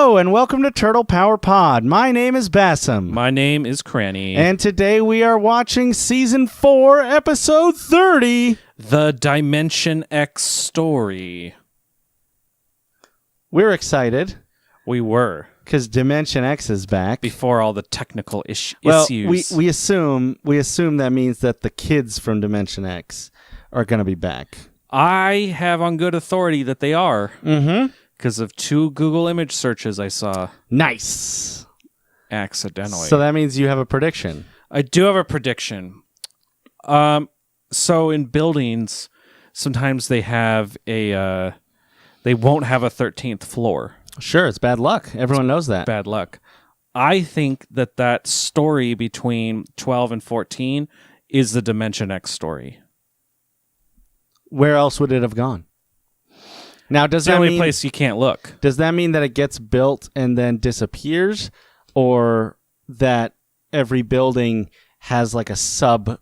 Hello, and welcome to Turtle Power Pod. My name is Bassam. My name is Cranny. And today we are watching Season 4, Episode 30. The Dimension X story. We're excited. We were. Because Dimension X is back. Before all the technical issues. We assume that means that the kids from Dimension X are going to be back. I have on good authority that they are. Mm-hmm. Because of 2 Google image searches I saw. Nice. Accidentally. So that means you have a prediction. I do have a prediction. So in buildings, sometimes they have they won't have a 13th floor. Sure, it's bad luck. Everyone knows that. Bad luck. I think that story between 12 and 14 is the Dimension X story. Where else would it have gone? Now, does It's the that only mean, place you can't look. Does that mean that it gets built and then disappears, or that every building has like a sub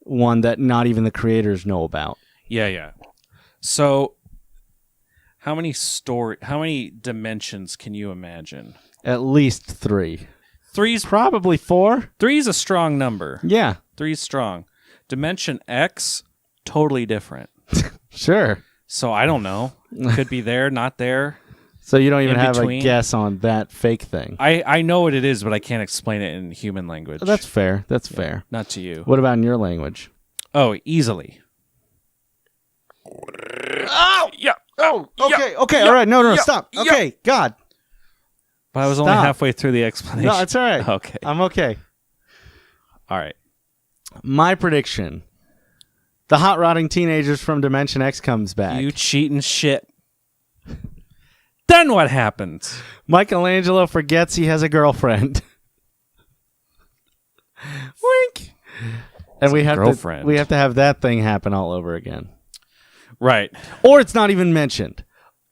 one that not even the creators know about? Yeah. So, how many dimensions can you imagine? At least 3. 3's Probably 4. 3's a strong number. Yeah. 3's strong. Dimension X, totally different. Sure. So I don't know. Could be there, not there. So you don't even In have between. a guess on that fake thing. I know what it is, but I can't explain it in human language. That's fair. That's fair. Not to you. What about in your language? Oh, easily. Oh! Yeah. Oh, okay, yeah, okay, yeah, all right. No, yeah, stop. yeah. Okay, God. But I was only Stop. halfway through the explanation. No, it's all right. Okay. I'm okay. All right. My prediction. The hot rodding teenagers from Dimension X comes back. You cheating shit. Then what happens? Michelangelo forgets he has a girlfriend. Wink. And we have to have that thing happen all over again. Right. Or it's not even mentioned.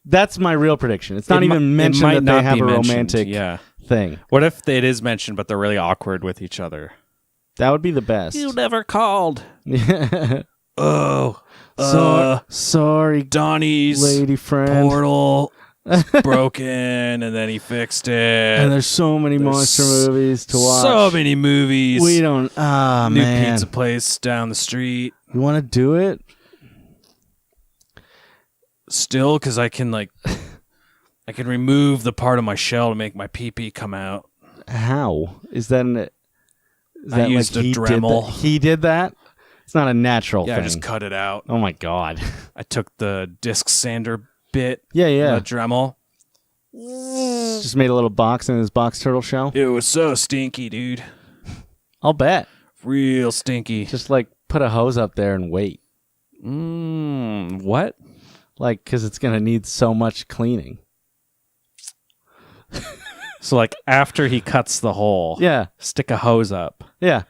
That's my real prediction. It's not even mentioned that they have a romantic thing. What if it is mentioned, but they're really awkward with each other? That would be the best. You never called. Oh. Sorry, Donnie's lady friend. portal is broken, and then he fixed it. And there's so many monster movies to watch. So many movies. We don't. New man. pizza place down the street. You want to do it? Still, because I can I can remove the part of my shell to make my pee-pee come out. How? Is that I used a Dremel. He did that? It's not a natural thing. I just cut it out. Oh my God. I took the disc sander bit. Yeah. The Dremel. Just made a little box in his box turtle shell. It was so stinky, dude. I'll bet. Real stinky. Just put a hose up there and wait. What? Because it's going to need so much cleaning. So after he cuts the hole, Yeah. stick a hose up. Yeah.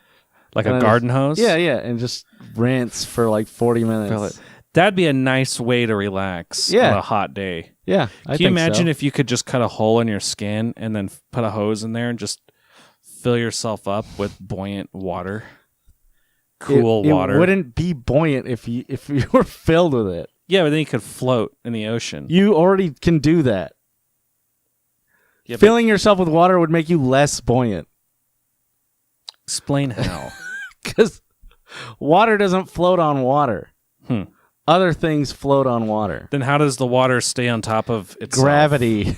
Like And a then garden hose? Yeah. And just rinse for 40 minutes. Fill it. That'd be a nice way to relax on a hot day. Yeah. Can you imagine if you could just cut a hole in your skin and then put a hose in there and just fill yourself up with buoyant water? Cool water. It wouldn't be buoyant if you were filled with it. Yeah, but then you could float in the ocean. You already can do that. Yeah, Filling yourself with water would make you less buoyant. Explain how. Because water doesn't float on water. Other things float on water. Then how does the water stay on top of itself? Gravity.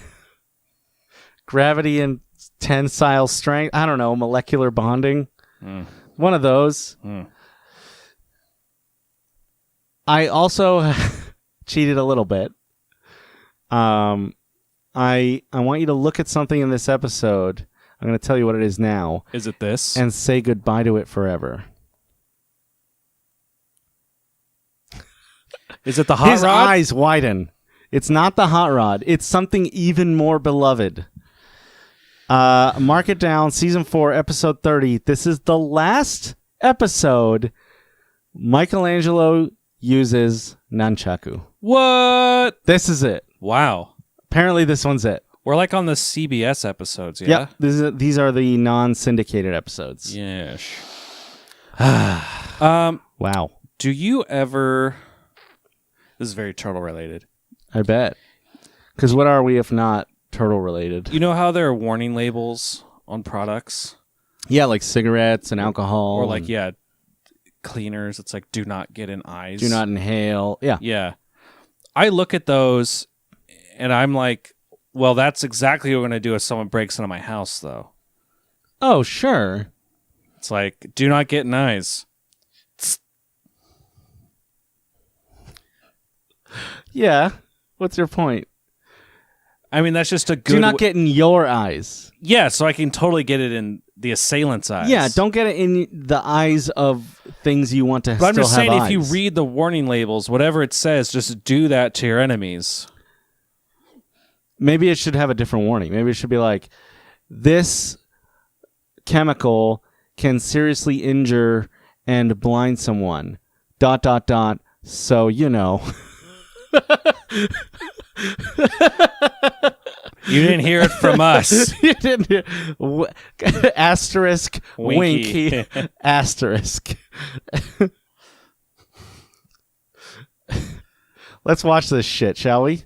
Gravity and tensile strength. I don't know. Molecular bonding. One of those. I also cheated a little bit. I want you to look at something in this episode. I'm going to tell you what it is now. Is it this? And say goodbye to it forever. Is it the hot His rod? eyes widen. It's not the hot rod. It's something even more beloved. Mark it down. Season 4, episode 30. This is the last episode Michelangelo uses nunchaku. What? This is it. Wow. Apparently this one's it. We're on the CBS episodes, yeah? Yep. These are the non-syndicated episodes. Yes. Wow. Do you ever... This is very turtle related. I bet. Because what are we if not turtle related. You know how there are warning labels on products? Yeah, like cigarettes and alcohol. Or like, yeah, cleaners. It's like, do not get in eyes. Do not inhale. Yeah. Yeah. I look at those and I'm like, well, that's exactly what we're going to do if someone breaks into my house, though. Oh, sure. It's like, do not get in eyes. Yeah. What's your point? I mean, that's just a good... Do not get in your eyes. Yeah, so I can totally get it in the assailant's eyes. Yeah, don't get it in the eyes of things you want to But I'm still just have saying, eyes. if you read the warning labels, whatever it says, just do that to your enemies. Maybe it should have a different warning. Maybe it should be like, this chemical can seriously injure and blind someone. ... So, you know. You didn't hear it from us. You didn't hear. Asterisk, winky, asterisk. Let's watch this shit, shall we?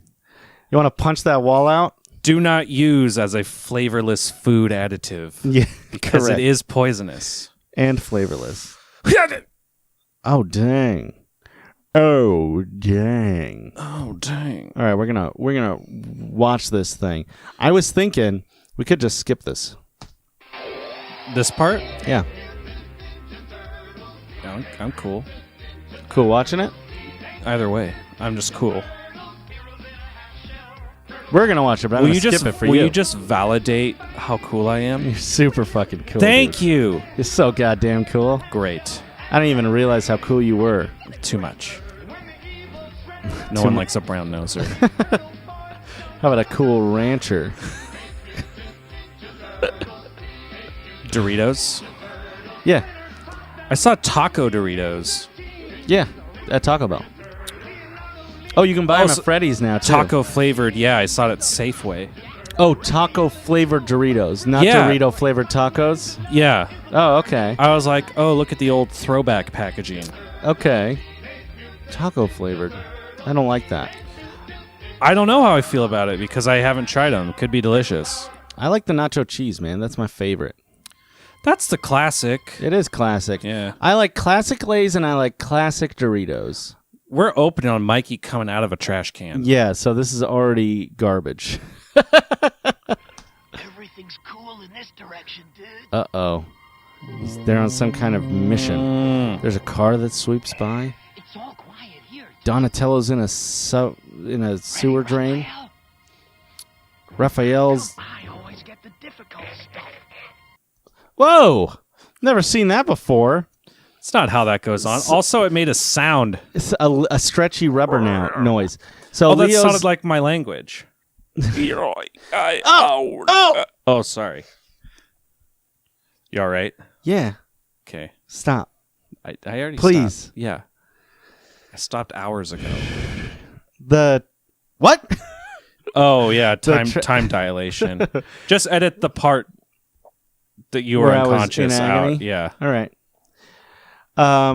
You want to punch that wall out? Do not use as a flavorless food additive. Yeah, because correct. it is poisonous. And flavorless. Oh, dang. Oh, dang. Oh, dang. All right, we're gonna watch this thing. I was thinking we could just skip this. This part? Yeah. I'm cool. Cool watching it? Either way, I'm just cool. We're gonna watch it, but I'm gonna skip it for you. Will you just validate how cool I am? You're super fucking cool. Thank dude. you. You're so goddamn cool. Great. I didn't even realize how cool you were. Too much. No one likes a brown noser. How about a cool rancher? Doritos? Yeah. I saw taco Doritos. Yeah. At Taco Bell. Oh, you can buy them at Freddy's now, too. Taco flavored, yeah, I saw it at Safeway. Oh, taco flavored Doritos, not Dorito flavored tacos? Yeah. Oh, okay. I was like, oh, look at the old throwback packaging. Okay. Taco flavored. I don't like that. I don't know how I feel about it because I haven't tried them. It could be delicious. I like the nacho cheese, man. That's my favorite. That's the classic. It is classic. Yeah. I like classic Lay's and I like classic Doritos. We're opening on Mikey coming out of a trash can. Yeah, so this is already garbage. Everything's cool in this direction, dude. Uh-oh. They're on some kind of mission. There's a car that sweeps by. It's all quiet here. Donatello's in a sewer drain. Raphael's... I always get the difficult stuff. Whoa! Never seen that before. It's not how that goes on. Also, it made a sound. It's a stretchy rubber noise. So that Leo's... sounded like my language. Oh, sorry. You all right? Yeah. Okay. Stop. I already Please. stopped. Yeah. I stopped hours ago. The... What? Oh, yeah. Time dilation. Just edit the part that you were Where I was unconscious in agony? out. Yeah. All right.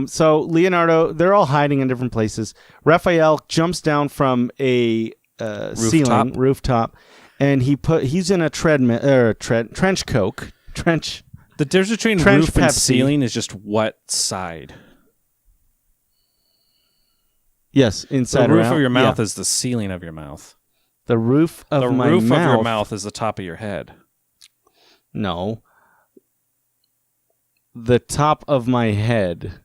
So Leonardo, they're all hiding in different places. Raphael jumps down from a rooftop, and he's in a trench coat. The difference between Trench roof and Pepsi. ceiling is just what side. Yes, inside The roof or out. of your mouth Yeah. is the ceiling of your mouth. The roof of The my roof mouth. of your mouth is the top of your head. No. The top of my head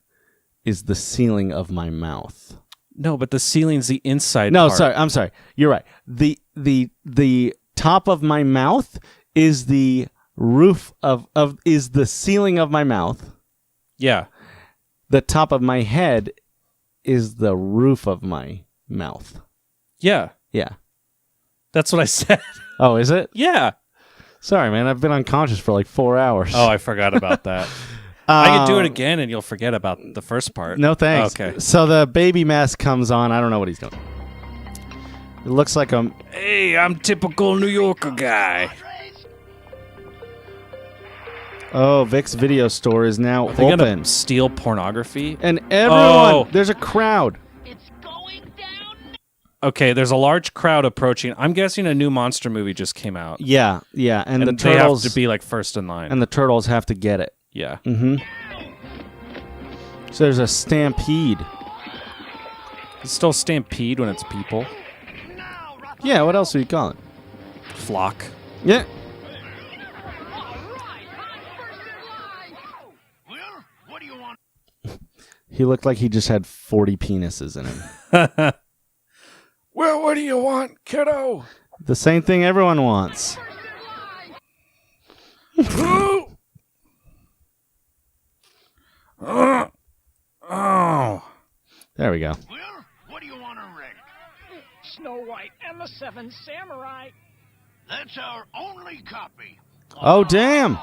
is the ceiling of my mouth. No, but the ceiling's the inside No, part. sorry. I'm sorry. You're right. The top of my mouth is the roof is the ceiling of my mouth. Yeah. The top of my head is the roof of my mouth. Yeah. Yeah. That's what I said. Oh, is it? Yeah. Sorry, man. I've been unconscious for like 4 hours. Oh, I forgot about that. I could do it again and you'll forget about the first part. No, thanks. Okay. So the baby mask comes on. I don't know what he's doing. It looks like a... Hey, I'm typical New Yorker guy. Oh, Vic's video store is now Are they open. gonna steal pornography? And everyone... Oh. There's a crowd. It's going down. Okay, there's a large crowd approaching. I'm guessing a new monster movie just came out. Yeah, and the And they turtles have to be like first in line. and the turtles have to get it. Yeah. Mm-hmm. So there's a stampede. It's still stampede when it's people. Yeah, what else do you call it? Flock. Yeah. Well, what do you want? He looked like he just had 40 penises in him. Well, what do you want, kiddo? The same thing everyone wants. Oh. There we go. Well, what do you want to rent? Snow White and the Seven Samurai. That's our only copy. Oh, damn.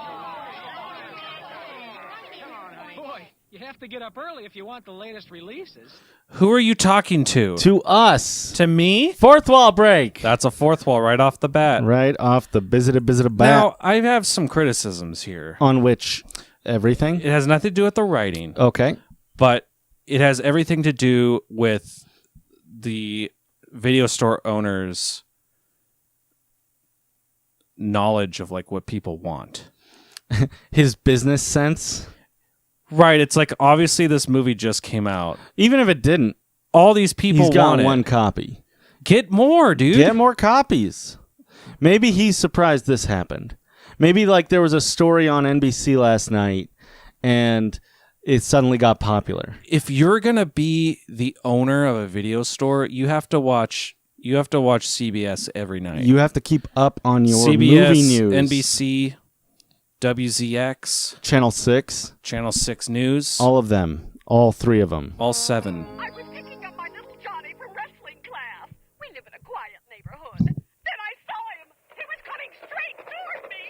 Boy, you have to get up early if you want the latest releases. Who are you talking to? To us. To me? Fourth wall break. That's a fourth wall right off the bat. Right off the bizita bat. Now, I have some criticisms here. On which everything? It has nothing to do with the writing, Okay. but it has everything to do with the video store owner's knowledge of like what people want. His business sense. Right. It's like obviously this movie just came out. Even if it didn't, All these people he's got want one it. copy. Get more, dude. Get more copies. Maybe he's surprised this happened. Maybe like there was a story on NBC last night and it suddenly got popular. If you're gonna be the owner of a video store, you have to watch CBS every night. You have to keep up on your CBS, movie news. NBC, WZX, Channel 6. Channel 6 News, All of them. All three of them. all 7. I was picking up my little Johnny from wrestling class. We live in a quiet neighborhood. Then I saw him. He was coming straight toward me.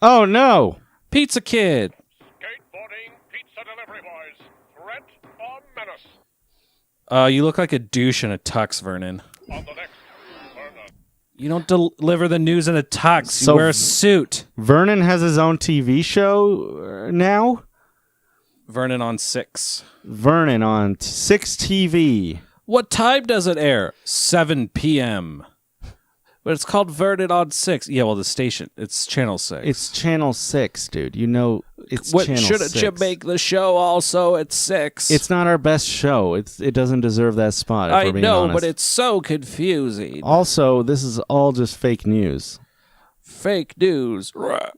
Oh, no. Pizza Kid. Skateboarding pizza delivery boys. Threat or menace? You look like a douche in a tux, Vernon. On the next Vernon. You don't deliver the news in a tux. So- You wear a suit. Vernon has his own TV show now. Vernon on 6. Vernon on 6 TV. What time does it air? 7 p.m. But it's called Vernon on 6. Yeah, well, the station. It's Channel 6. It's Channel 6, dude. You know it's What Channel 6. shouldn't you make the show also at 6? It's not our best show. It doesn't deserve that spot, if I we're being know, honest. but it's so confusing. Also, this is all just fake news. Fake news. I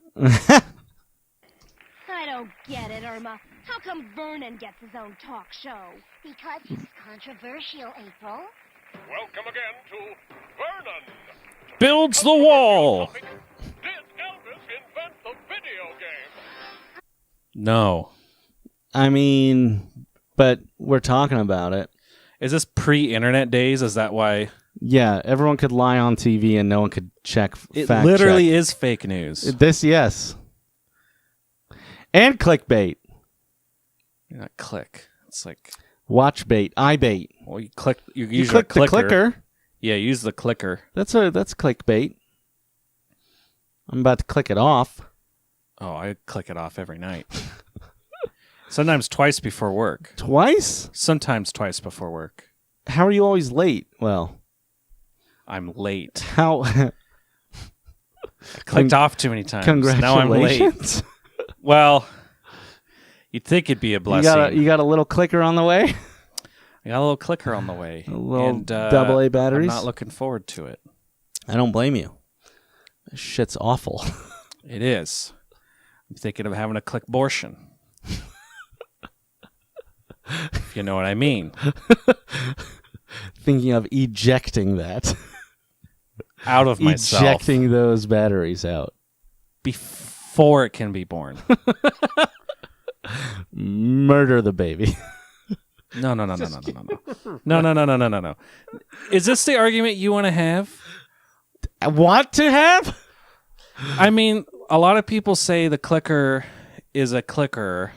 don't get it, Irma. How come Vernon gets his own talk show? Because he's controversial, April. Welcome again to Vernon. Builds the wall. Did Elvis invent the video game? No. I mean, but we're talking about it. Is this pre-internet days? Is that why? Yeah, everyone could lie on TV and no one could check. It fact literally check. is fake news. This, yes. And clickbait. You're not click. It's like, Watch bait. Eye bait. well, you click. You You use click your the clicker. Yeah, use the clicker. That's clickbait. I'm about to click it off. Oh, I click it off every night. Sometimes twice before work. Twice? Sometimes twice before work. How are you always late? Well, I'm late. how? I clicked off too many times. Congratulations. Now I'm late. Well, you'd think it'd be a blessing. You got a little clicker on the way? I got a little clicker on the way. A little and, AA batteries? I'm not looking forward to it. I don't blame you. This shit's awful. It is. I'm thinking of having a click abortion. If you know what I mean. Thinking of ejecting that. Out of myself. Ejecting those batteries out. Before it can be born. Murder the baby. No. No. Is this the argument you want to have? Want to have? I mean, a lot of people say the clicker is a clicker.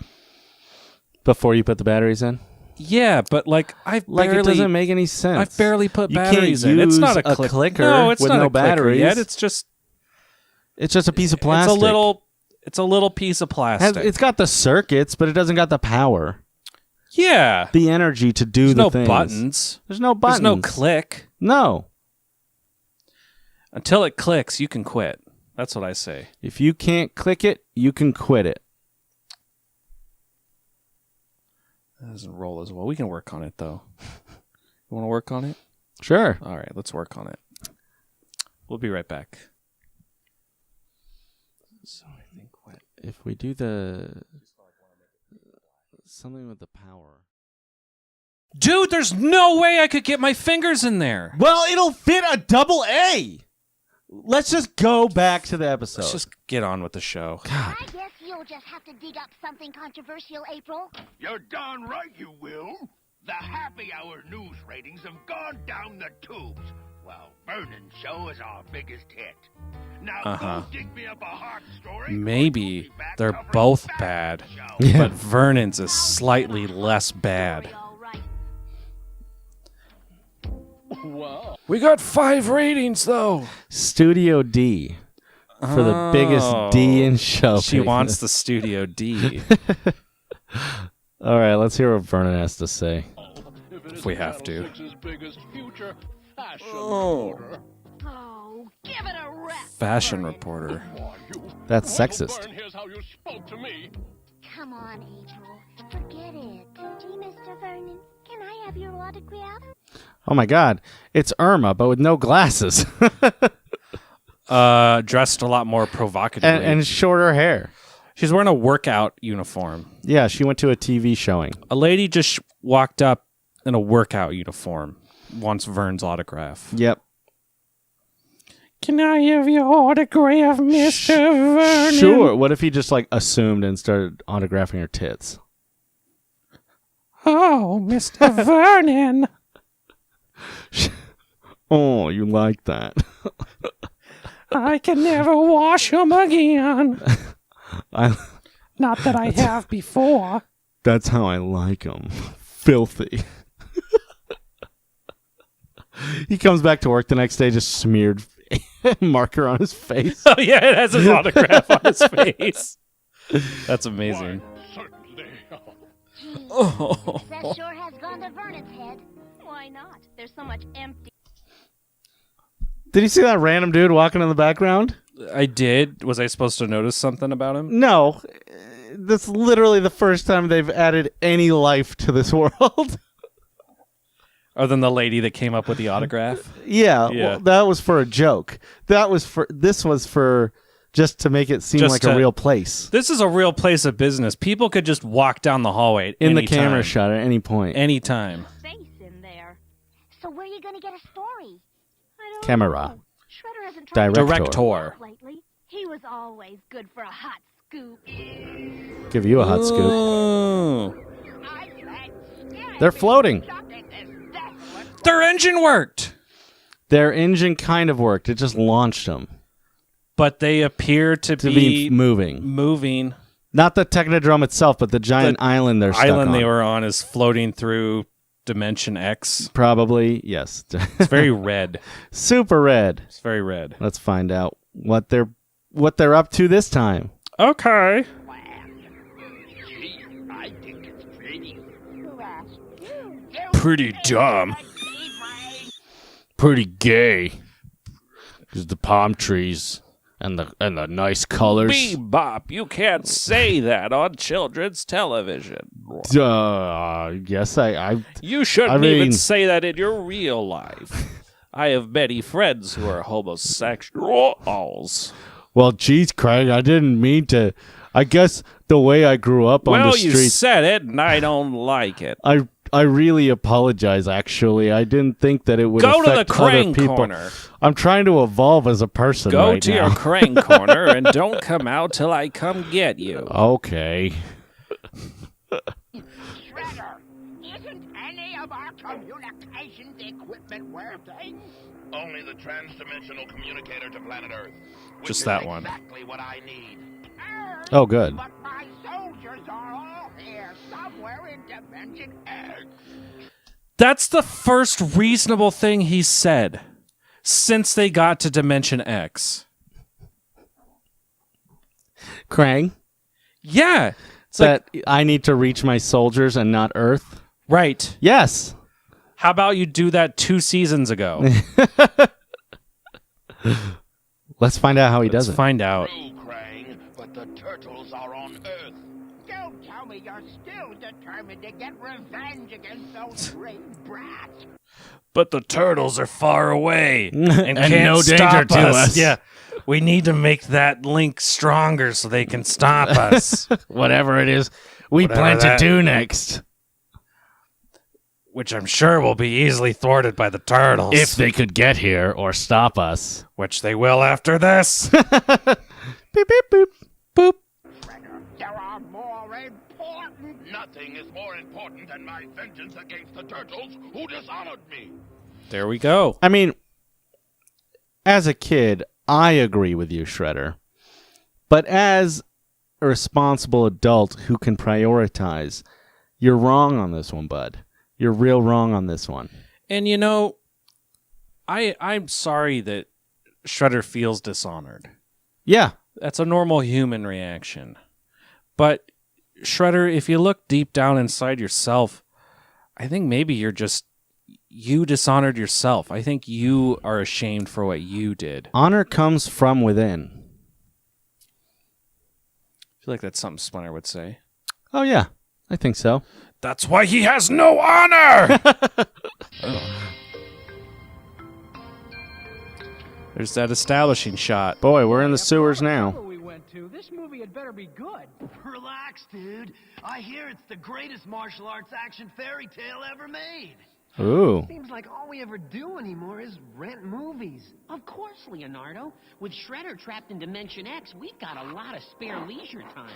Before you put the batteries in? Yeah, but like it doesn't make any sense. I've barely put You batteries can't in. It's use not a clicker No, it's with not no a clicker batteries. yet. It's just a piece of plastic. It's a little piece of plastic. It's got the circuits, but it doesn't got the power. Yeah. The energy to do There's the no things. buttons. There's no buttons. There's no click. No. Until it clicks, you can quit. That's what I say. If you can't click it, you can quit it. That doesn't roll as well. We can work on it, though. You want to work on it? Sure. All right, let's work on it. We'll be right back. So I think if we do the something with the power. Dude, there's no way I could get my fingers in there. Well, it'll fit a double A. Let's just go back to the episode. Let's just get on with the show. God. I guess you'll just have to dig up something controversial, April. You're darn right you will. The happy hour news ratings have gone down the tubes. Well, Vernon's show is our biggest hit. Now go dig me up a hot story. Maybe We'll be back they're covering both that bad, show. Yeah. but Vernon's is slightly less bad. All right. We got 5 ratings, though. Studio D for the biggest D in show. She baby. wants the Studio D. All right, let's hear what Vernon has to say. If we have to. Oh, give it a rest. Fashion reporter. That's sexist. Here's how you spoke to me. Come on, April. Forget it. Gee, Mr. Vernon, can I have your autograph? Oh my God, it's Irma, but with no glasses Dressed a lot more provocatively. and shorter hair. She's wearing a workout uniform. Yeah, she went to a TV showing. A lady just walked up in a workout uniform. Wants Vern's autograph. Yep. Can I have your autograph, Mr. Vernon? Sure. What if he just like assumed and started autographing her tits? Oh, Mr. Vernon. Oh, you like that? I can never wash them again. Not that I have before. That's how I like them. Filthy. He comes back to work the next day, just smeared marker on his face. Oh, yeah, it has his autograph on his face. That's amazing. Certainly. Oh. That sure has gone to Vernon's head. Why not? There's so much empty. Did you see that random dude walking in the background? I did. Was I supposed to notice something about him? No. That's literally the first time they've added any life to this world. Other than the lady that came up with the autograph? Yeah, Yeah. well, that was for a joke. This was for just to make it seem Just like to- a real place. This is a real place of business. People could just walk down the hallway at In the any camera time. shot at any point. Anytime. Space in there. So where are you going to get a story? I don't Camera. know. Shredder hasn't tried Director. lately. He was always good for a hot scoop. Give you a hot scoop. Ooh. They're floating. Their engine worked. Their engine kind of worked. It just launched them But they appear to to be moving. moving. Not the Technodrome itself, but the giant island they're stuck Island on. they were on is floating through Dimension X. Probably, yes. It's very red. Super red. It's very red. Let's find out what they're up to this time. Okay. Gee, I think it's pretty. Pretty dumb. Pretty gay. Because the palm trees and the nice colors. Bebop, you can't say that on children's television. Yes, I You shouldn't I mean- even say that in your real life. I have many friends who are homosexuals. well, geez, Craig, I didn't mean to. I guess the way I grew up on Well, the you streets, said it, and I don't like it. I really apologize. Actually, I didn't think that it would Go to the affect other crane people. corner. I'm trying to evolve as a person. Go right to now. your crane corner and don't come out till I come get you. Okay. Shredder, isn't any of our communications equipment working? Only the trans-dimensional communicator to planet Earth. Which Just is that one. Exactly what I need. Oh, good. But my soldiers are all here, somewhere in Dimension X. That's the first reasonable thing he said since they got to Dimension X. Krang, Yeah. It's that I need to reach my soldiers and not Earth. right. Yes. How about you do that 2 seasons ago? Let's find out how he does Let's it. find out. True, Krang, but the turtles are on Earth. Don't tell me you're still determined to get revenge against those brave brats. But the turtles are far away and can't no danger stop to us. Yeah, we need to make that link stronger so they can stop us. Whatever it is we Whatever plan that- to do next. Which I'm sure will be easily thwarted by the turtles. If they could get here or stop us. Which they will after this. Beep, beep, boop. Boop. There are more important. Nothing is more important than my vengeance against the turtles who dishonored me. There we go. I mean, as a kid, I agree with you, Shredder. But as a responsible adult who can prioritize, you're wrong on this one, bud. You're real wrong on this one. And you know, I'm sorry that Shredder feels dishonored. Yeah. That's a normal human reaction. But Shredder, if you look deep down inside yourself, I think maybe you dishonored yourself. I think you are ashamed for what you did. Honor comes from within. I feel like that's something Splinter would say. Oh, yeah. I think so. That's why he has no honor! There's that establishing shot. Boy, we're in the sewers now. We went to. This movie had better be good. Relax, dude. I hear it's the greatest martial arts action fairy tale ever made. Ooh. Seems like all we ever do anymore is rent movies. Of course, Leonardo. With Shredder trapped in Dimension X, we've got a lot of spare leisure time.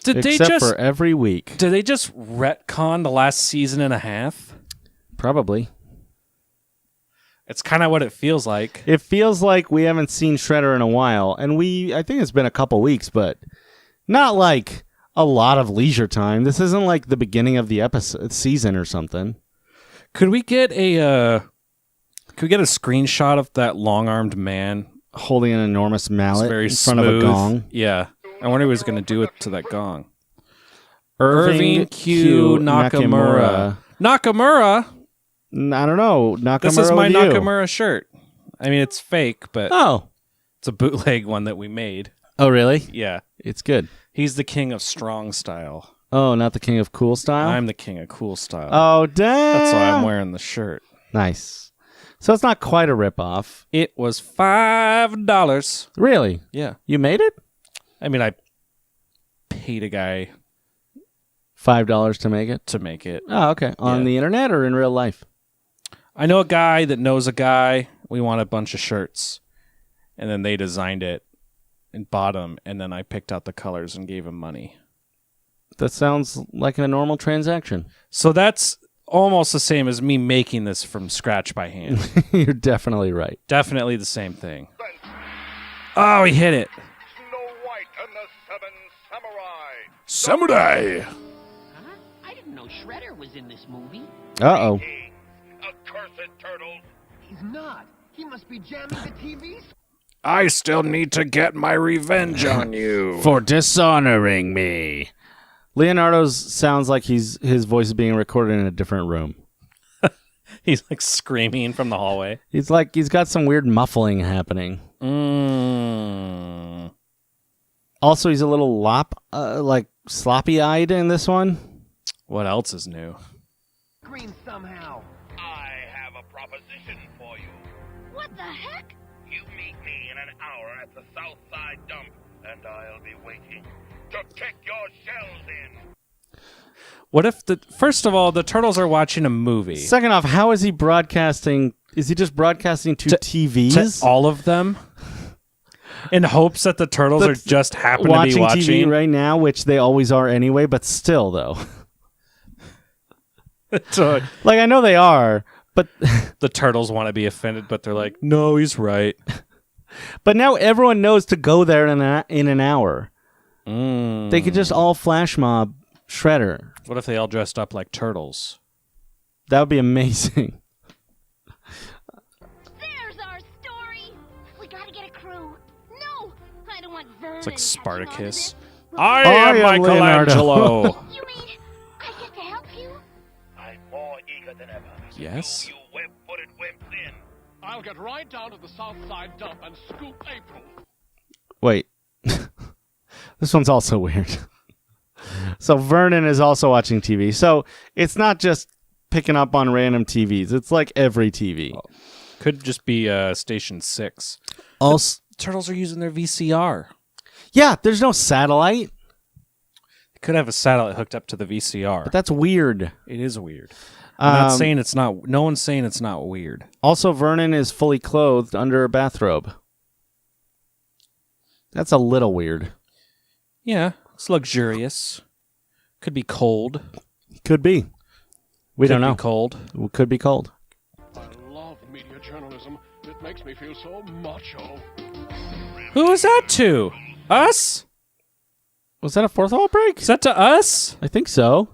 Did Except for every week. Did they just retcon the last season and a half? Probably. It's kind of what it feels like. It feels like we haven't seen Shredder in a while, and I think it's been a couple weeks, but not like a lot of leisure time. This isn't like the beginning of the season or something. Could we get a screenshot of that long-armed man Holding an enormous mallet very in front smooth. of a gong. Yeah. I wonder what he was going to do it to that gong. Irving Q. Nakamura. Nakamura? I don't know. Nakamura This is my with you. Nakamura shirt. I mean, it's fake, but Oh. it's a bootleg one that we made. Oh, really? Yeah. It's good. He's the king of strong style. Oh, not the king of cool style? I'm the king of cool style. Oh, damn. That's why I'm wearing the shirt. Nice. So it's not quite a ripoff. It was $5. Really? Yeah. You made it? I mean, I paid a guy $5 to make it? to make it. Oh, okay. On the internet or in real life? I know a guy that knows a guy. We want a bunch of shirts. And then they designed it and bought them. And then I picked out the colors and gave him money. That sounds like a normal transaction. So that's almost the same as me making this from scratch by hand. You're definitely right. Definitely the same thing. Oh, he hit it. Snow White and the Seven Samurai. Samurai! Huh? I didn't know Shredder was in this movie. Uh-oh. Accursed turtles. He's not. He must be jamming the TV. I still need to get my revenge on you. For dishonoring me. Leonardo's sounds like his voice is being recorded in a different room. He's like screaming from the hallway. He's got some weird muffling happening. Also, he's a little sloppy-eyed in this one. What else is new? Green somehow. I have a proposition for you. What the heck? You meet me in an hour at the South Side dump, and I'll be waiting to kick your shells in. What if first of all, the turtles are watching a movie? Second off, how is he broadcasting? Is he just broadcasting to TVs? To all of them? In hopes that the turtles are just happen to be watching TV right now, which they always are anyway, but still, though. So, like, I know they are, but the turtles want to be offended, but they're like, no, he's right. But now everyone knows to go there in an hour. They could just all flash mob Shredder. What if they all dressed up like turtles? That would be amazing. There's our story. We gotta get a crew. No, I don't want Vernon. It's like Spartacus. having I I am am Michelangelo. all of this. You mean I get to help you? I'm more eager than ever. Yes? You web-footed wimps in. I'll get right down to the south side dump and scoop April. Wait. This one's also weird. So Vernon is also watching TV. So it's not just picking up on random TVs. It's like every TV. Could just be Station 6. Also, Turtles are using their VCR. yeah, there's no satellite. They could have a satellite hooked up to the VCR. But that's weird. It is weird. I'm not saying it's not. No one's saying it's not weird. Also, Vernon is fully clothed under a bathrobe. That's a little weird. Yeah, it's luxurious. Could be cold. Could be. We don't know. Could be cold. It could be cold. I love media journalism. It makes me feel so macho. Who is that to? Us? Was that a fourth wall break? Is that to us? I think so.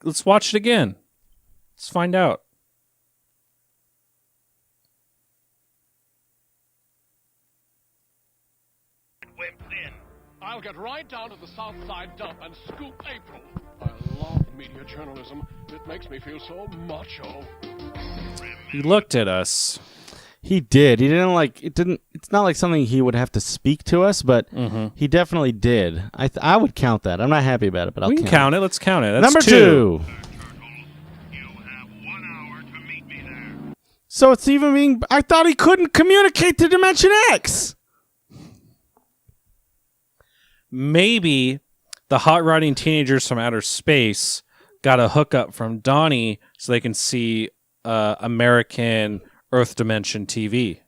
Let's watch it again. Let's find out. Wimps in. I'll get right down to the south side dump and scoop April. I love media journalism. It makes me feel so macho. He looked at us. He did. He didn't like it. Didn't. It's not like something he would have to speak to us, but he definitely did. I would count that. I'm not happy about it, but I'll We can count it. Let's count it. That's Number 2. You have 1 hour to meet me there. So it's even being. I thought he couldn't communicate to Dimension X. Maybe the hot rodding teenagers from outer space got a hookup from Donnie so they can see American Earth Dimension TV.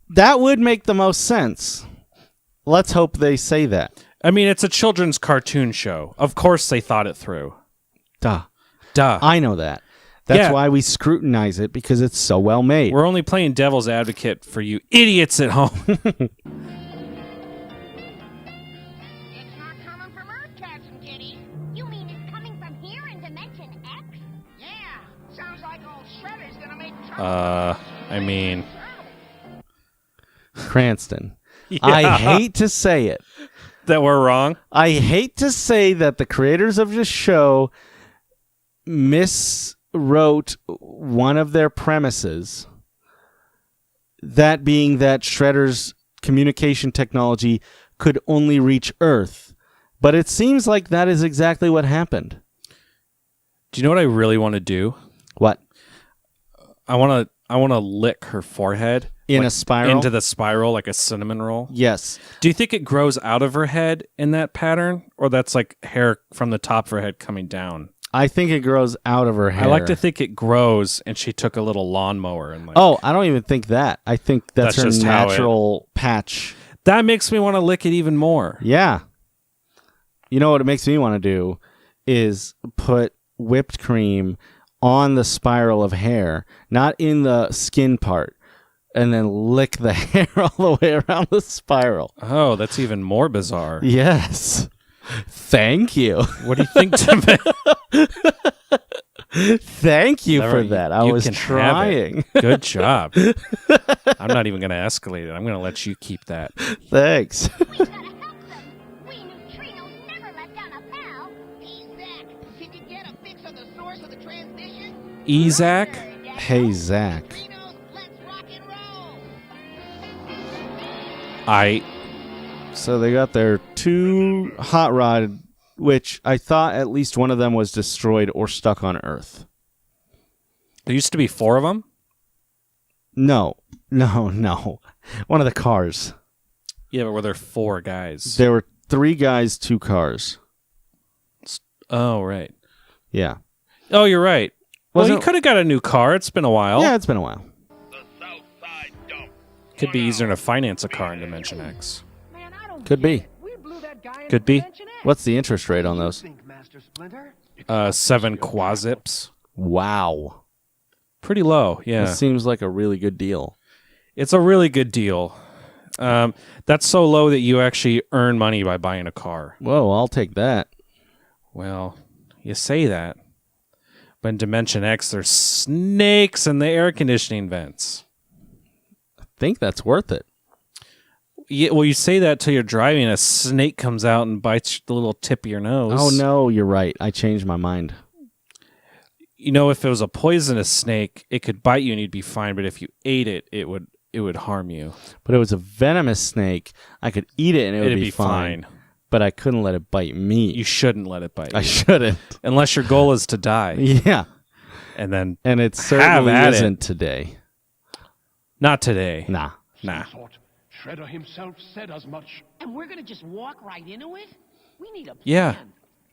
That would make the most sense. Let's hope they say that. I mean, it's a children's cartoon show. Of course they thought it through. Duh. Duh. I know that. That's Yeah. why we scrutinize it, because it's so well made. We're only playing devil's advocate for you idiots at home. It's not coming from Earth, cats and kitties. You mean it's coming from here in Dimension X? Yeah. Sounds like old Shredder's gonna make trouble. I mean, Cranston. yeah. I hate to say it. that we're wrong. I hate to say that the creators of this show miswrote one of their premises, that being that Shredder's communication technology could only reach Earth. But it seems like that is exactly what happened. Do you know what I really want to do? What? I want to lick her forehead In a spiral? into the spiral like a cinnamon roll. Yes. Do you think it grows out of her head in that pattern, or that's like hair from the top of her head coming down? I think it grows out of her hair. I like to think it grows, and she took a little lawnmower and like. Oh, I don't even think that. I think that's her just how natural patch. That makes me want to lick it even more. Yeah. You know what it makes me want to do is put whipped cream on the spiral of hair, not in the skin part, and then lick the hair all the way around the spiral. Oh, that's even more bizarre. Yes. Thank you. What do you think, Tim? Thank you for You- that. I you was can have trying. it. Good job. I'm not even going to escalate it. I'm going to let you keep that. Thanks. We gotta help them. We neutrinos never let down a pal. Hey, Zach, can you get a fix on the source of the transmission? Ezak? Hey, Zach. Neutrinos, let's rock and roll. So they got their 2 hot rod, which I thought at least one of them was destroyed or stuck on Earth. There used to be 4 of them? No. One of the cars. Yeah, but were there 4 guys? There were 3 guys, 2 cars. Oh, right. Yeah. Oh, you're right. Well, Wasn't- you could have got a new car. It's been a while. Yeah, it's been a while. The south side dump. Could be easier to finance a car in Dimension X. Man, I don't Could get be. it. We blew that guy in Could be. Dimension X. What's the interest rate on those? Think, Master Splinter? 7 quazips. Wow. Pretty low, yeah. This seems like a really good deal. It's a really good deal. That's so low that you actually earn money by buying a car. Whoa, I'll take that. Well, you say that. But in Dimension X, there's snakes in the air conditioning vents. I think that's worth it. Yeah, well, you say that till you're driving, a snake comes out and bites the little tip of your nose. Oh, no, you're right. I changed my mind. you know, if it was a poisonous snake, it could bite you and you'd be fine. But if you ate it, it would harm you. But it was a venomous snake. I could eat it and it would It'd be fine. But I couldn't let it bite me. You shouldn't let it bite you. I shouldn't. Unless your goal is to die. Yeah. And then And it certainly at isn't today. Not today. Nah. Thought Shredder himself said as much. And we're gonna just walk right into it? We need a plan. Yeah.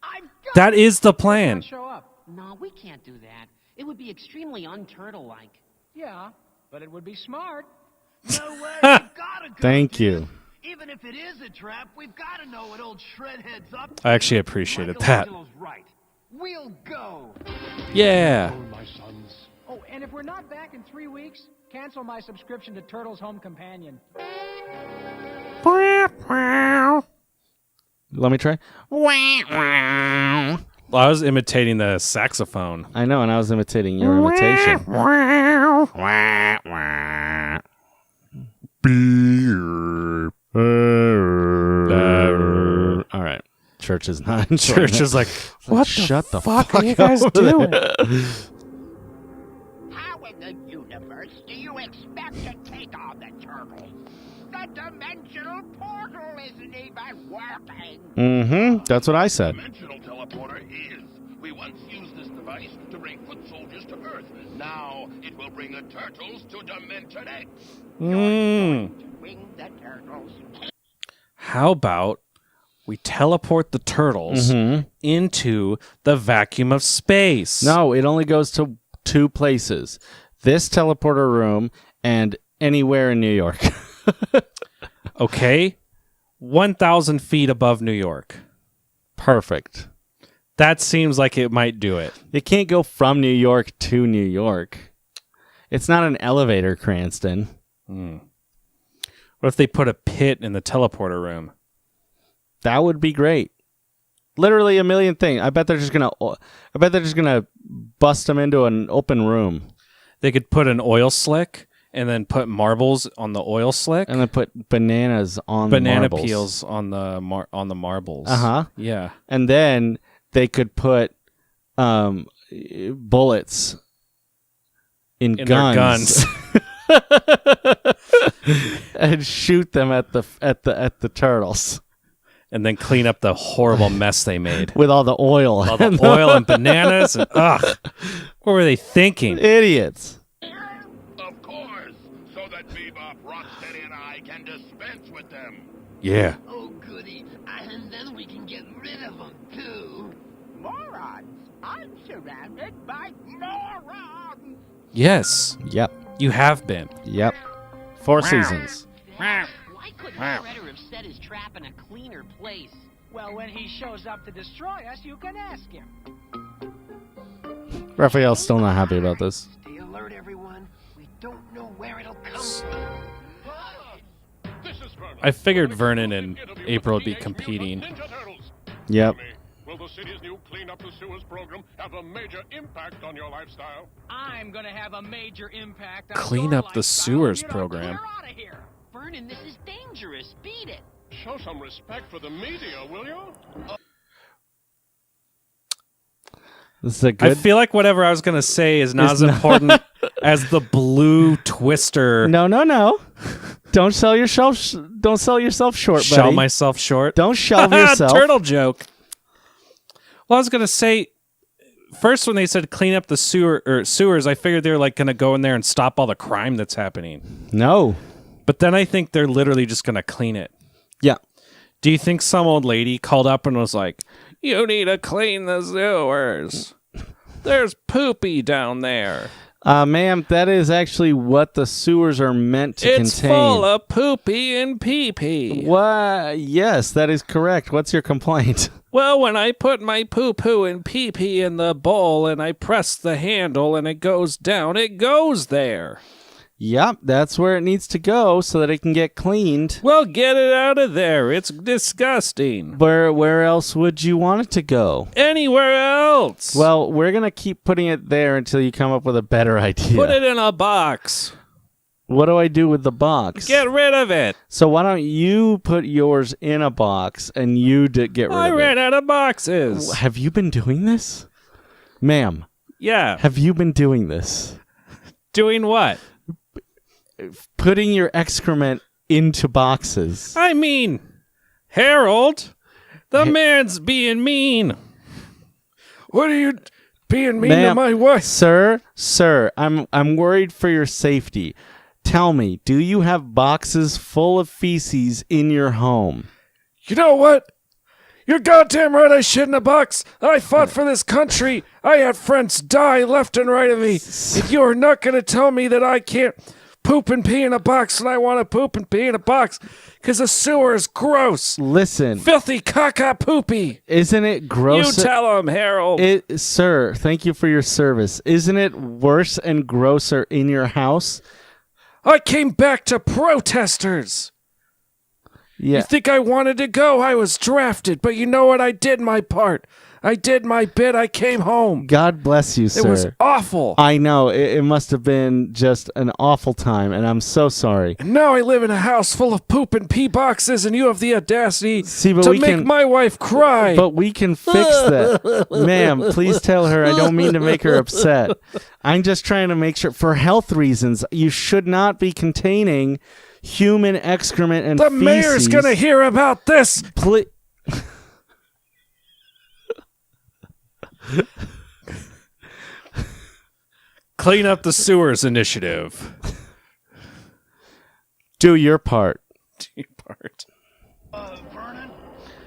I've got That is the plan. Show up. No, we can't do that. It would be extremely un-turtle-like. Yeah, but it would be smart. No way. We've gotta go. Thank Jim. you. Even if it is a trap, we've got to know what old Shredhead's up to. I actually appreciated that. Michelangelo's right. We'll go. Yeah. Oh, my sons. Oh, and if we're not back in 3 weeks, cancel my subscription to Turtle's Home Companion. Let me try. Well, I was imitating the saxophone. I know, and I was imitating your imitation. All right. Church is not in Church is like, what Shut the fuck fuck are you guys up. doing? How in the universe do you expect to take on the turtles? The dimensional portal isn't even working. Mm-hmm. That's what I said. Dimensional teleporter is. We once used this device to bring foot soldiers to Earth. Now it will bring the turtles to Dimension X. Mm. To bring the turtles. How about we teleport the turtles into the vacuum of space? No, it only goes to 2 places. This teleporter room and anywhere in New York. Okay. 1,000 feet above New York. Perfect. That seems like it might do it. It can't go from New York to New York. It's not an elevator, Cranston. What if they put a pit in the teleporter room? That would be great. Literally a million things. I bet they're just gonna bust them into an open room They could put an oil slick and then put marbles on the oil slick. and then put bananas on banana the marbles. peels on the marbles. Uh-huh. Yeah. And then they could put bullets in In guns. their guns. And shoot them at the turtles And then clean up the horrible mess they made. with all the oil. All the oil and bananas. And, ugh. What were they thinking? Idiots. Of course, so that Bebop, Rocksteady, and I can dispense with them. Yeah. Oh, goody. And then we can get rid of them, too. Morons! I'm surrounded by morons! Yes. Yep. You have been. Yep. 4 seasons. Why couldn't Shredder have set his trap in a cleaner place? Well, when he shows up to destroy us, you can ask him. Raphael's still not happy about this. Stay alert, everyone. We don't know where it'll come from. This is Vernon. I figured Vernon and April would be competing. Ninja Turtles. Yep. Will the city's new Clean Up the Sewers program have a major impact on your lifestyle? I'm gonna have a major impact on Clean your up the lifestyle. sewers Get up, program. clear out of here. Vernon, this is dangerous. Beat it. Show some respect for the media, will you? This is a I good. feel like whatever I was going to say is not It's as not- important as the blue twister. No. Don't sell yourself. Don't sell yourself short, buddy. Sell myself short. Don't shelve yourself. Turtle joke. Well, I was going to say, first when they said clean up the sewers, I figured they were like going to go in there and stop all the crime that's happening. No. But then I think they're literally just going to clean it. Yeah. Do you think some old lady called up and was like, "You need to clean the sewers. There's poopy down there. Ma'am, that is actually what the sewers are meant to It's contain. full of poopy and pee-pee." What? Yes, that is correct. What's your complaint? Well, when I put my poo-poo and pee-pee in the bowl and I press the handle and it goes down, it goes there. Yep, that's where it needs to go so that it can get cleaned. Well, get it out of there. It's disgusting. Where else would you want it to go? Anywhere else. Well, we're going to keep putting it there until you come up with a better idea. Put it in a box. What do I do with the box? Get rid of it. So why don't you put yours in a box and you get rid I of ran it? out of boxes. Have you been doing this? Ma'am. Yeah. Have you been doing this? Doing what? Putting your excrement into boxes. I mean, Harold, the man's being mean. What are you being mean to my wife? Sir, I'm worried for your safety. Tell me, do you have boxes full of feces in your home? You know what? You're goddamn right I shit in a box. I fought for this country. I had friends die left and right of me. And you are not going to tell me that I can't poop and pee in a box when I want to poop and pee in a box because the sewer is gross. Listen. Filthy caca poopy. Isn't it gross? You tell him, Harold. Sir, thank you for your service. Isn't it worse and grosser in your house? I came back to protesters. Yeah. You think I wanted to go? I was drafted, but you know what? I did my part. I did my bit. I came home. God bless you, sir. It was awful. I know. It must have been just an awful time, and I'm so sorry. And now I live in a house full of poop and pee boxes, and you have the audacity to make my wife cry. But we can fix that. Ma'am, please tell her I don't mean to make her upset. I'm just trying to make sure, for health reasons, you should not be containing human excrement and the feces. mayor's going to hear about this. Please. Clean up the sewers initiative. Do your part. Do your part. Vernon?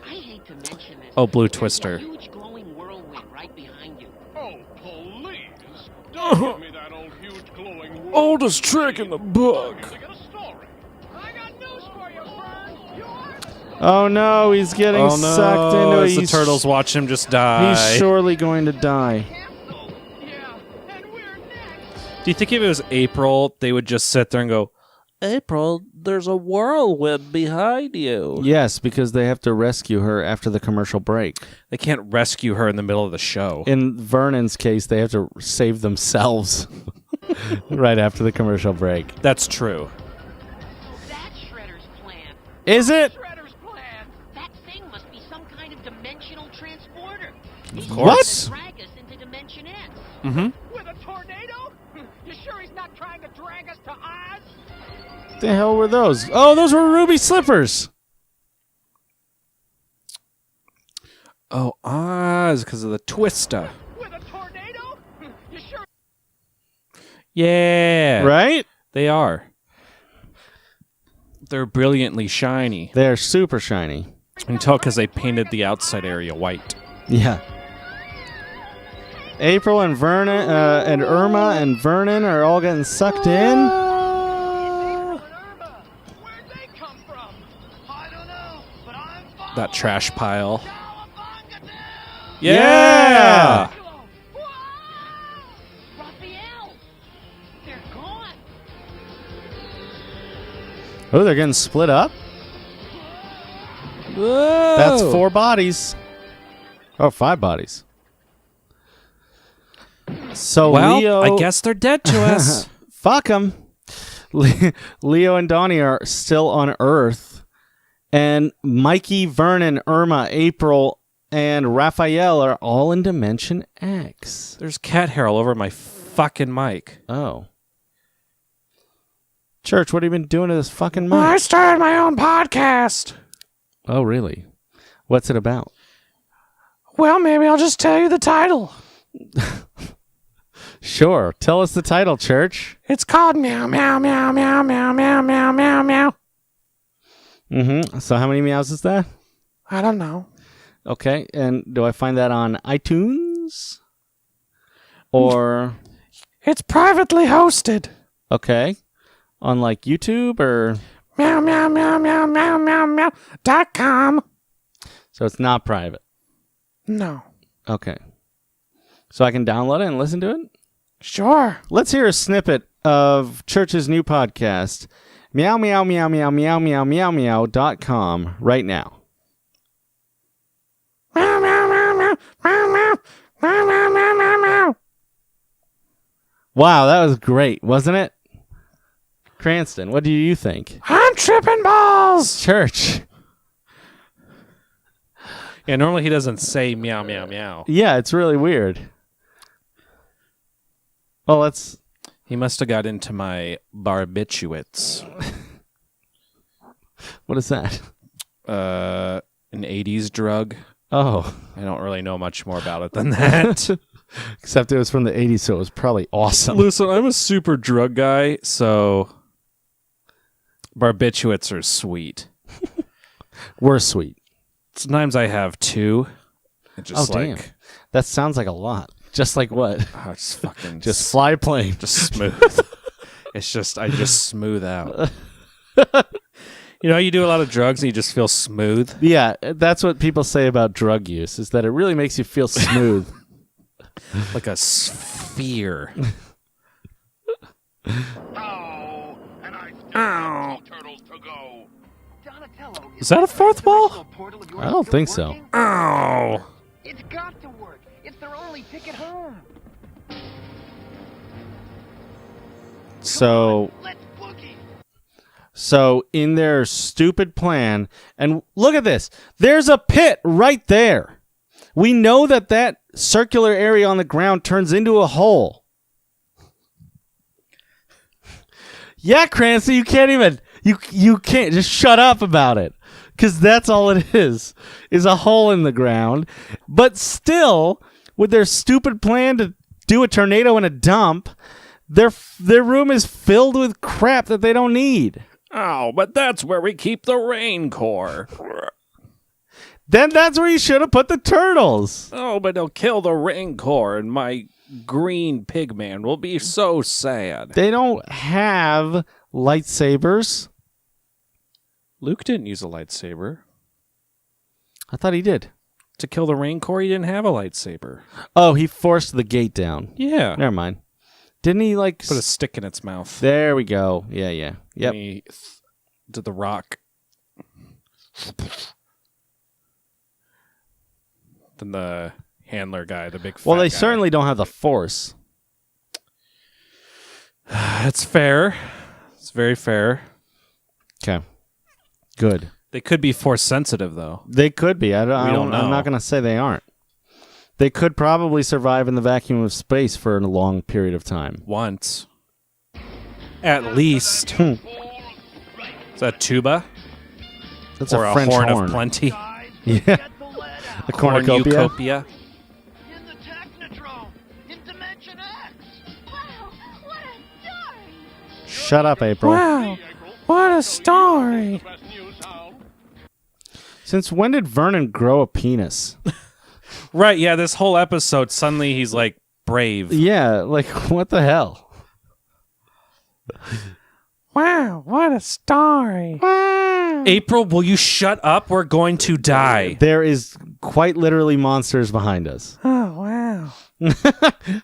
I hate to mention this. Oh, Blue There's Twister. a huge glowing whirlwind right behind you. Oh, please. Don't give me that old huge glowing whirlwind. Oldest trick in the book. To get a story. I got news for you, Fern. Oh no, he's getting sucked into it. As the turtles watch him just die. He's surely going to die. Yeah, and we're next. Do you think if it was April, they would just sit there and go, April, there's a whirlwind behind you? Yes, because they have to rescue her after the commercial break. They can't rescue her in the middle of the show. In Vernon's case, they have to save themselves right after the commercial break. That's true. That's Shredder's plan. Is it? Shredder's plan. That thing must be some kind of dimensional transporter. He's course. trying to drag us into Dimension X. Mm-hmm. With a tornado? You sure he's not trying to drag us to Oz? What the hell were those? Oh, those were ruby slippers. Oh, Oz, because of the twister. With a tornado? You sure? Yeah. Right? They are. They're brilliantly shiny. They're super shiny. You can tell because they painted the outside area white. Yeah. April and Vernon and Irma and Vernon are all getting sucked in. Where'd they come from? I don't know, but I'm fine. That trash pile. Cowabunga, dude! Yeah! Raphael! They're gone. Oh, they're getting split up? Whoa. That's 4 bodies. Oh, 5 bodies. So Well, Leo... I guess they're dead to us. Fuck them. Leo and Donnie are still on Earth. And Mikey, Vernon, Irma, April, and Raphael are all in Dimension X. There's cat hair all over my fucking mic. Oh. Church, what have you been doing to this fucking mic? I started my own podcast. Oh, really? What's it about? Well, maybe I'll just tell you the title. Sure. Tell us the title, Church. It's called Meow Meow Meow Meow Meow Meow Meow Meow Meow. Mm-hmm. So how many meows is that? I don't know. Okay. And do I find that on iTunes? Or... It's privately hosted. Okay. On like YouTube or... Meow Meow Meow Meow Meow Meow Meow.com. So it's not private. No. Okay. So I can download it and listen to it? Sure. Let's hear a snippet of Church's new podcast, Meow Meow Meow Meow Meow Meow Meow Meow.com right now. Meow Meow Meow Meow Meow Meow Meow Meow Meow Meow Meow. Wow, that was great, wasn't it? Cranston, what do you think? I'm tripping balls. Church. Yeah, normally he doesn't say meow meow meow. Yeah, it's really weird. Well, let's... He must have got into my barbiturates. What is that? An 80s drug. Oh. I don't really know much more about it than that. Except it was from the 80s, so it was probably awesome. Listen, I'm a super drug guy, so barbiturates are sweet. We're sweet. Sometimes I have 2. Just damn. That sounds like a lot. Just like what? Oh, it's fucking just fly plane. Just smooth. It's just I just smooth out. You know, you do a lot of drugs and you just feel smooth. Yeah, that's what people say about drug use, is that it really makes you feel smooth. Like a sphere. Oh, and I still have 2 turtles to go. Donatello, Is that a fourth wall? I don't think so. Ow! It's got to work. It's their only ticket home. So, Let's boogie. so in their stupid plan, and look at this. There's a pit right there. We know that that circular area on the ground turns into a hole. Yeah, Crancy, you can't even... You can't just shut up about it, because that's all it is a hole in the ground. But still, with their stupid plan to do a tornado in a dump, their room is filled with crap that they don't need. Oh, but that's where we keep the rain core. Then that's where you should have put the turtles. Oh, but they'll kill the rain core, and my green pigman will be so sad. They don't have lightsabers. Luke didn't use a lightsaber. I thought he did. To kill the rain core, he didn't have a lightsaber. Oh, he forced the gate down. Yeah. Never mind. Didn't he like... Put a stick in its mouth. There we go. Yeah. Yep. And he did the rock. Then the handler guy, the big fat Well, they guy. certainly don't have the Force. That's fair. It's very fair. Okay. Good. They could be force sensitive, though. They could be. I don't don't know. I'm not going to say they aren't. They could probably survive in the vacuum of space for a long period of time. Once. At least. Is that tuba? That's or a French horn horn. of plenty? Yeah. A cornucopia. Cornucopia. In the Technodrome, in Dimension X. Wow, what a story! Shut up, April. Wow. What a story. Since when did Vernon grow a penis? Right, yeah, this whole episode, suddenly he's like brave. Yeah, like, what the hell? Wow, what a story. Wow. April, will you shut up? We're going to die. There is quite literally monsters behind us. Oh, wow.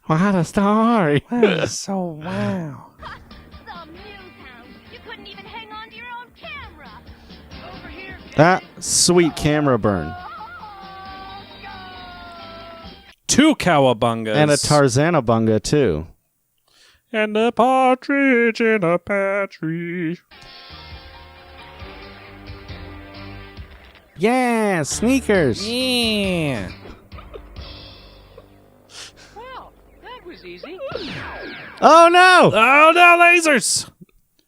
What a story. So wow. Some news hound. You couldn't even hang on to your own camera. Over here. That sweet camera burn. 2 Cowabungas. And a Tarzanabunga, too. And a partridge in a pear tree. Yeah, sneakers. Yeah. Well, that was easy. Oh, no. Oh, no, lasers.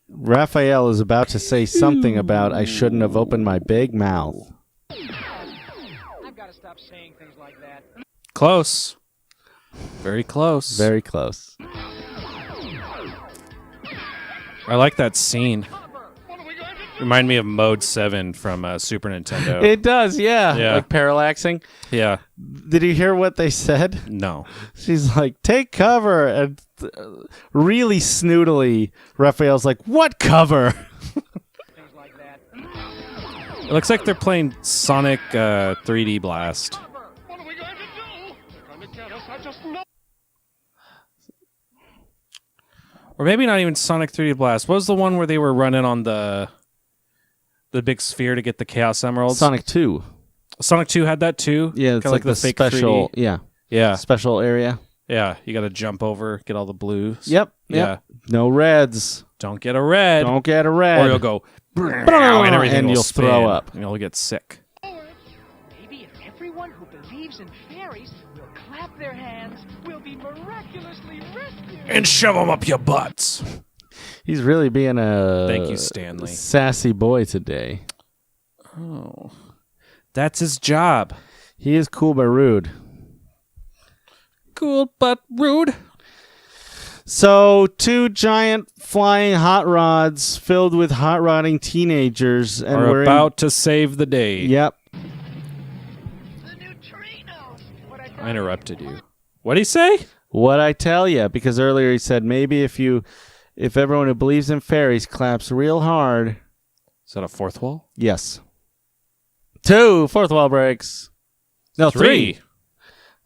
Raphael is about to say something about I shouldn't have opened my big mouth. I've got to stop saying things like that. Close. Very close. Very close. I like that scene. Remind me of Mode 7 from Super Nintendo. It does, yeah. Yeah. Like parallaxing. Yeah. Did you hear what they said? No. She's like, take cover. And really snootily, Raphael's like, what cover? Things like that. It looks like they're playing Sonic 3D Blast. What are we going to do? They're going to get us, I just know. Or maybe not even Sonic 3D Blast. What was the one where they were running on the big sphere to get the Chaos Emeralds? Sonic 2. Sonic 2 had that too? Yeah, it's Kinda like the fake special, 3D. yeah, Yeah. special area. Yeah. You got to jump over, get all the blues. Yep. Yeah. No reds. Don't get a red. Don't get a red. Or you'll go, and everything and will you'll spin, throw up. And you'll get sick. Maybe if everyone who believes in fairies will clap their hands. bugs will be miraculously rescued. And shove them up your butts. He's really being a Thank you, Stanley. sassy boy today. Oh. That's his job. He is cool but rude. Cool but rude. So, 2 giant flying hot rods filled with hot rodding teenagers and Are we're about to save the day. Yep. The neutrinos! I interrupted you. What'd he say? What I tell you, because earlier he said maybe if everyone who believes in fairies claps real hard. Is that a fourth wall? Yes. 2 fourth wall breaks. No, 3.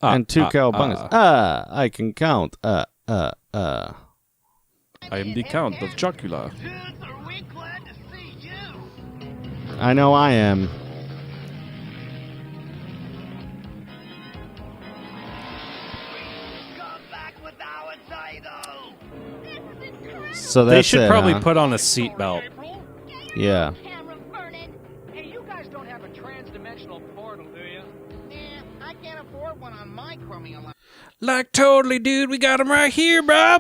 And 2 cowabungas. I can count. I am the Count of Chocula. Dudes, are we glad to see you? I know I am. Come back with our title! So that's They should it, probably huh? put on a seatbelt. Yeah. Hey, you guys don't have a trans-dimensional portal, do you? Nah, I can't afford one on my crummy allowance. Like totally, dude. We got him right here, bro.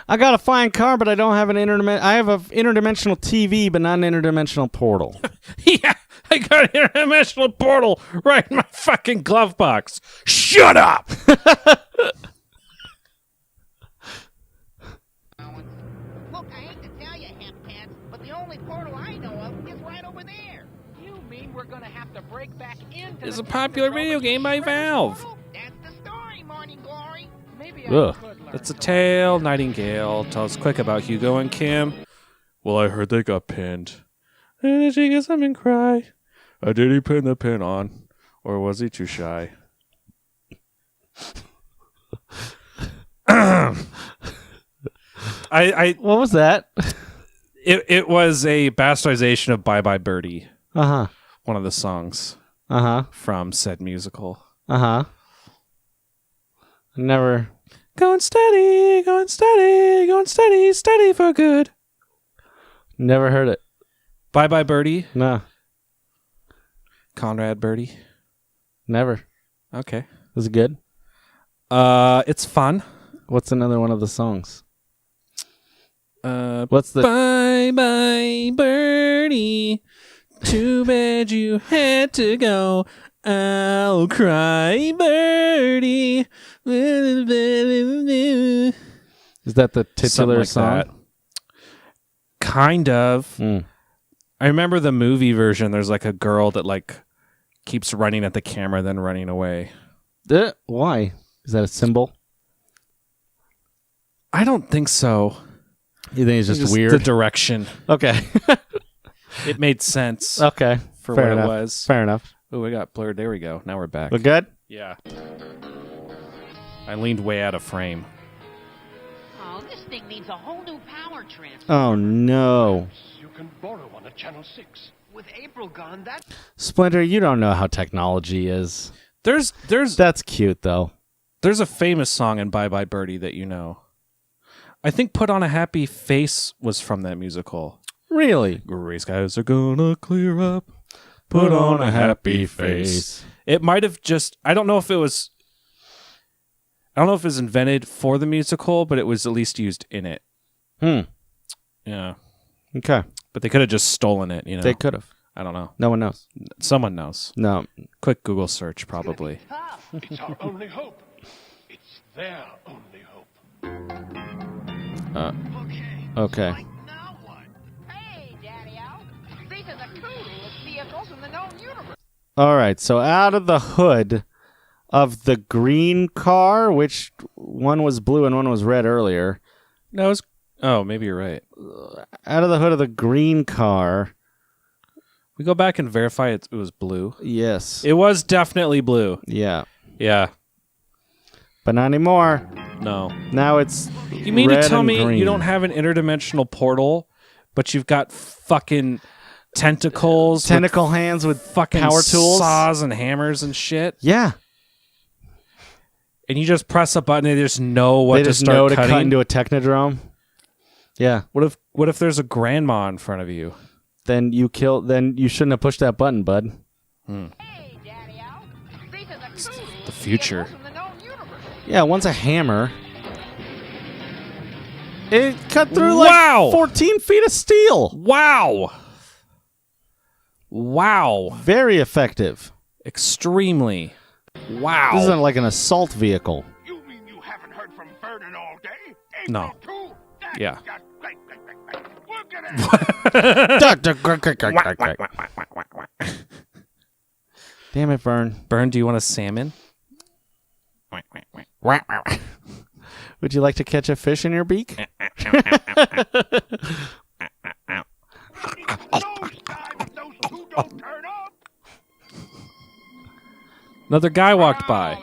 I got a fine car, but I don't have an I have an interdimensional TV, but not an interdimensional portal. Yeah, I got an interdimensional portal right in my fucking glove box. Shut up! Look, I hate to tell you, hempcats, but the only portal I know of is right over there. You mean we're gonna have to break back into It's the a popular video game by Valve. That's the story, Morning Glory. Maybe Ugh. I could learn. It's a tale, Nightingale. Tell us quick about Hugo and Kim. Well, I heard they got pinned. Did she get something cry? Or did he pin the pin on? Or was he too shy? What was that? It was a bastardization of Bye Bye Birdie, Uh-huh. one of the songs Uh-huh. from said musical. Uh-huh. Never. Going steady, going steady, going steady, steady for good. Never heard it. Bye Bye Birdie, No. Conrad Birdie. Never. Okay. Was it good? It's fun. What's another one of the songs? Uh, What's the... Bye Bye Birdie. Too bad you had to go. I'll cry, Birdie. Is that the titular Like song? that. Kind of. Mm. I remember the movie version. There's like a girl that like keeps running at the camera, then running away. Why? Is that a symbol? I don't think so. You think it's just weird? The direction. Okay. It made sense Okay. for Fair what enough. it was. Fair enough. Oh, we got blurred. There we go. Now we're back. We're good? Yeah. I leaned way out of frame. Oh, this thing needs a whole new power transfer. Oh, no. You can borrow one at Channel 6. With April gone, that Splinter, you don't know how technology is. There's That's cute, though. There's a famous song in Bye Bye Birdie that you know. I think Put on a Happy Face was from that musical. Really? Gray skies are gonna clear up. Put on a happy face. It might have just... I don't know if it was invented for the musical, but it was at least used in it. Yeah. Okay. But they could have just stolen it, you know? They could have. I don't know. No one knows. Someone knows. No. Quick Google search, probably. It's our only hope. It's their only hope. Okay. like now what? Hey, Daddy-O. These are the coolest vehicles in the known universe. All right. So out of the hood of the green car, which one was blue and one was red earlier. No, it's... Oh, maybe you're right. Out of the hood of the green car. We go back and verify it was blue. Yes. It was definitely blue. Yeah. Yeah. But not anymore. No. Now it's You mean red to tell and me green. you don't have an interdimensional portal, but you've got fucking tentacles, Tentacle hands with fucking power tools? saws and hammers and shit, Yeah. and you just press a button and they just know what They to just start know to cutting? cut into a technodrome. Yeah. What if there's a grandma in front of you? Then you shouldn't have pushed that button, bud. Hey, Daddy-O. These are the coolest The future. vehicles in the known universe. Yeah, one's a hammer. It cut through Wow. 14 feet of steel. Wow. Wow. Very effective. Extremely. Wow. This isn't like an assault vehicle. You mean you haven't heard from Vernon all day? No. April 2? That's Yeah. just great. Look at it. Damn it, Vern. Burn, do you want a salmon? Would you like to catch a fish in your beak? Those two don't turn up. Another guy walked by.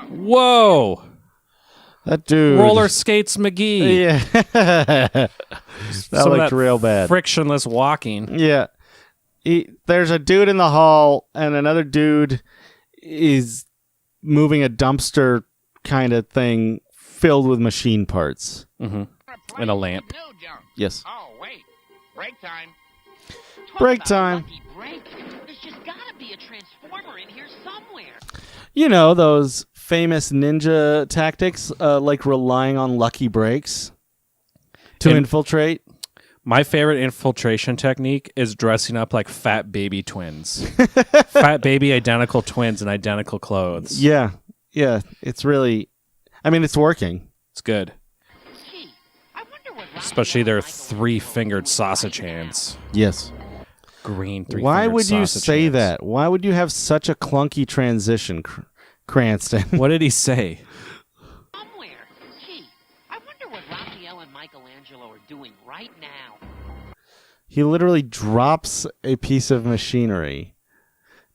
Whoa. That dude. Roller skates McGee. Yeah. that Some of looked real bad. Frictionless walking. Yeah. There's a dude in the hall, and another dude is moving a dumpster kind of thing filled with machine parts. Mm-hmm. And a lamp. Yes. Oh, wait. Break time. Break time. Break. There's just gotta be a transformer in here somewhere. You know, those famous ninja tactics, like relying on lucky breaks to infiltrate. My favorite infiltration technique is dressing up like fat baby twins. Fat baby identical twins in identical clothes. Yeah. Yeah. It's really, I mean, it's working. It's good. Gee, I wonder what Especially their three-fingered sausage hands. Yes. Green three-fingered Why would you sausage say hands. that? Why would you have such a clunky transition, Cranston? What did he say? somewhere. Gee, I wonder what Raphael and Michelangelo are doing right now. He literally drops a piece of machinery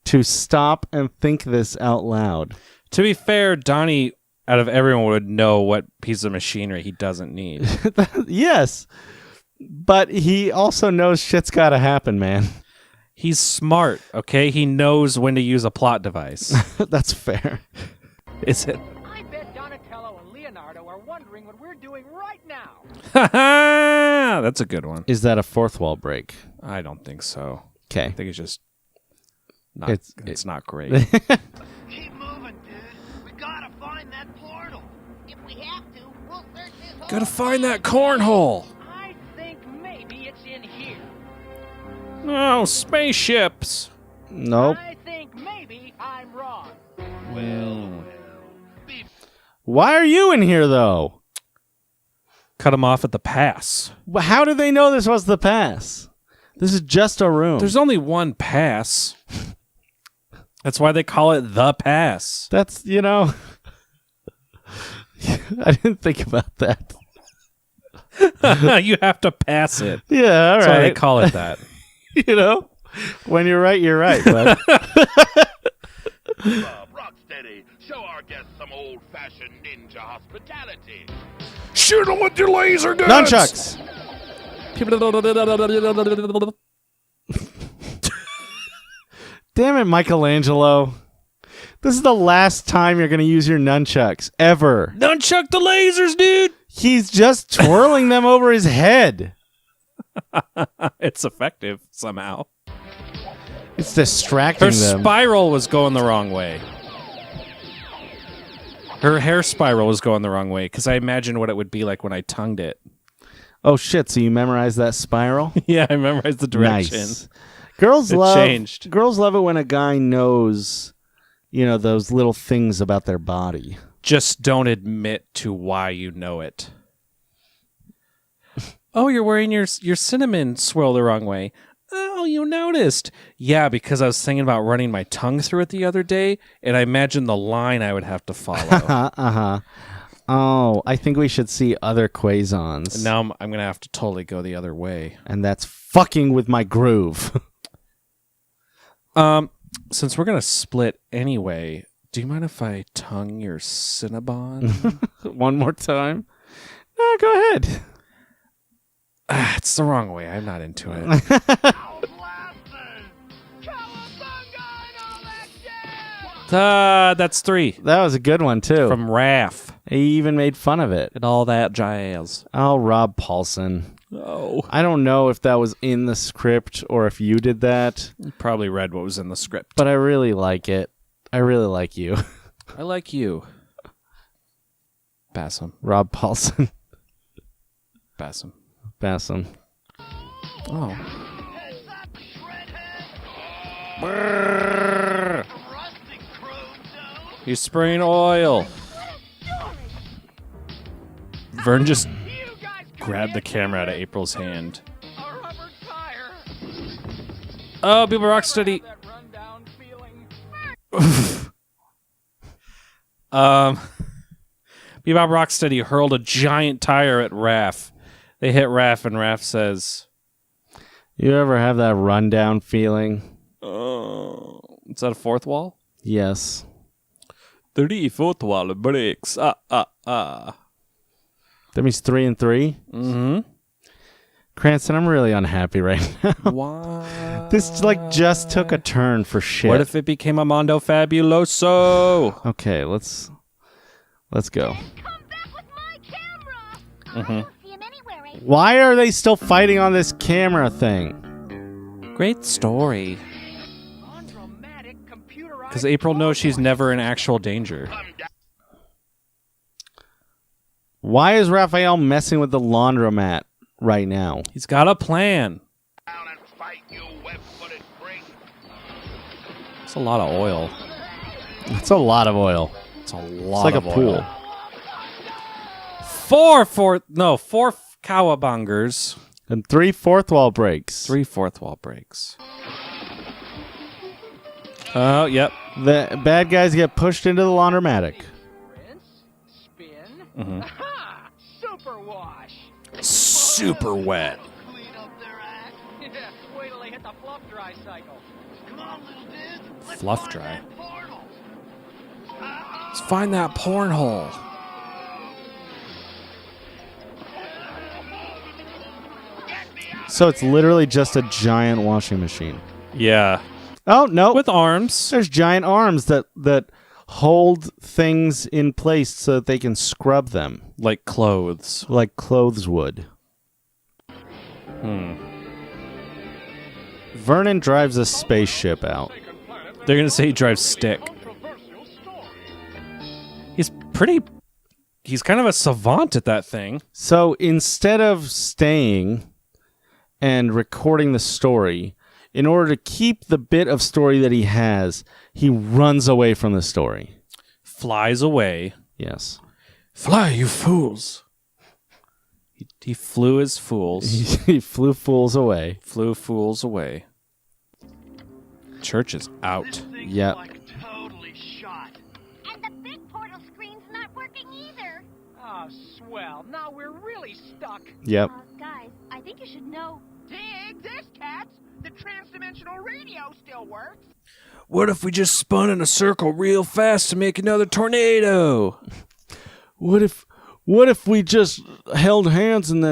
to stop and think this out loud. To be fair, Donnie, out of everyone, would know what piece of machinery he doesn't need. Yes. But he also knows shit's gotta happen, man. He's smart, okay? He knows when to use a plot device. That's fair. Is it? I bet Donatello and Leonardo are wondering what we're doing right now. That's a good one. Is that a fourth wall break? I don't think so. Okay. I think it's just not. It's not great. Keep moving, dude. We gotta find that portal. If we have to, we'll search this whole Gotta find that cornhole. I think maybe it's in here. Oh, spaceships. Nope. I think maybe I'm wrong. Why are you in here, though? Cut him off at the pass. How did they know this was the pass? This is just a room. There's only one pass. That's why they call it the pass. That's, you know... I didn't think about that. You have to pass it. Yeah, all That's right. why they call it that. You know? When you're right, you're right, bud. Rocksteady, show our guests some old-fashioned ninja hospitality. Shoot him with your laser guns! Nunchucks! Damn it, Michelangelo. This is the last time you're going to use your nunchucks, ever. Nunchuck the lasers, dude! He's just twirling them over his head. It's effective somehow. It's distracting Her them. spiral was going the wrong way. Her hair spiral was going the wrong way because I imagined what it would be like when I tongued it. Oh, shit, so you memorized that spiral? Yeah, I memorized the direction. Nice. Girls It love changed. Girls love it when a guy knows, you know, those little things about their body. Just don't admit to why you know it. Oh, you're wearing your cinnamon swirl the wrong way. Oh, you noticed. Yeah, because I was thinking about running my tongue through it the other day, and I imagined the line I would have to follow. Uh-huh. Oh, I think we should see other Quazons. And now I'm going to have to totally go the other way. And that's fucking with my groove. Since we're going to split anyway, do you mind if I tongue your Cinnabon? One more time? No, go ahead. It's the wrong way. I'm not into it. That's 3. That was a good one, too. From Raph. He even made fun of it. And all that jazz. Oh, Rob Paulson. Oh. I don't know if that was in the script or if you did that, You probably read what was in the script. but I really like it. I really like you. I like you. Bassam. Rob Paulson. Bassam. Bassam. Oh. Heads up, shredhead! Brrr. Rustic Crozo! He's spraying oil. Vern just grabbed the camera out of April's hand. A rubber tire. Oh, Bebop Rocksteady. That rundown feeling. Bebop Rocksteady hurled a giant tire at Raph. They hit Raph, and Raph says, You ever have that rundown feeling? "Oh, is that a fourth wall? Yes. 34th wall breaks. That means 3 and 3? Mm-hmm. Cranston, I'm really unhappy right now. Why? This just took a turn for shit. What if it became a Mondo Fabuloso? Okay, let's go. Come back with my camera. Mhm. I don't see him anywhere, April. Why are they still fighting on this camera thing? Great story. Undramatic computerized. Because April knows she's never in actual danger. Why is Raphael messing with the laundromat right now? He's got a plan. Down and fight, you web-footed freak. It's a lot of oil. It's a lot of oil. It's a It's lot like a of pool. oil. Four cowabungers. And 3 fourth wall breaks. 3 fourth wall breaks. Oh, yep. The bad guys get pushed into the laundromatic. Rinse, spin. Mhm. Aha! Super wash. Super wet. Clean up their act. Yeah, wait till they hit the fluff dry cycle. Come on, little dude. Let's Fluff find dry. that portal. Let's find that porn hole. So it's literally just a giant washing machine. Yeah. Oh, no. With arms. There's giant arms that hold things in place so that they can scrub them. Like clothes. Like clothes would. Vernon drives a spaceship out. They're going to say he drives stick. He's kind of a savant at that thing. So instead of staying and recording the story, in order to keep the bit of story that he has, he runs away from the story. Flies away. Yes. Fly, you fools. He flew his fools. He flew fools away. Flew fools away. Church is out. This thing's Yep. like totally shot. And the big portal screen's not working either. Oh, swell. Now we're really stuck. Yep. Guys, I think you should know. Dig this, cats. The trans-dimensional radio still works. What if we just spun in a circle real fast to make another tornado? What if we just held hands and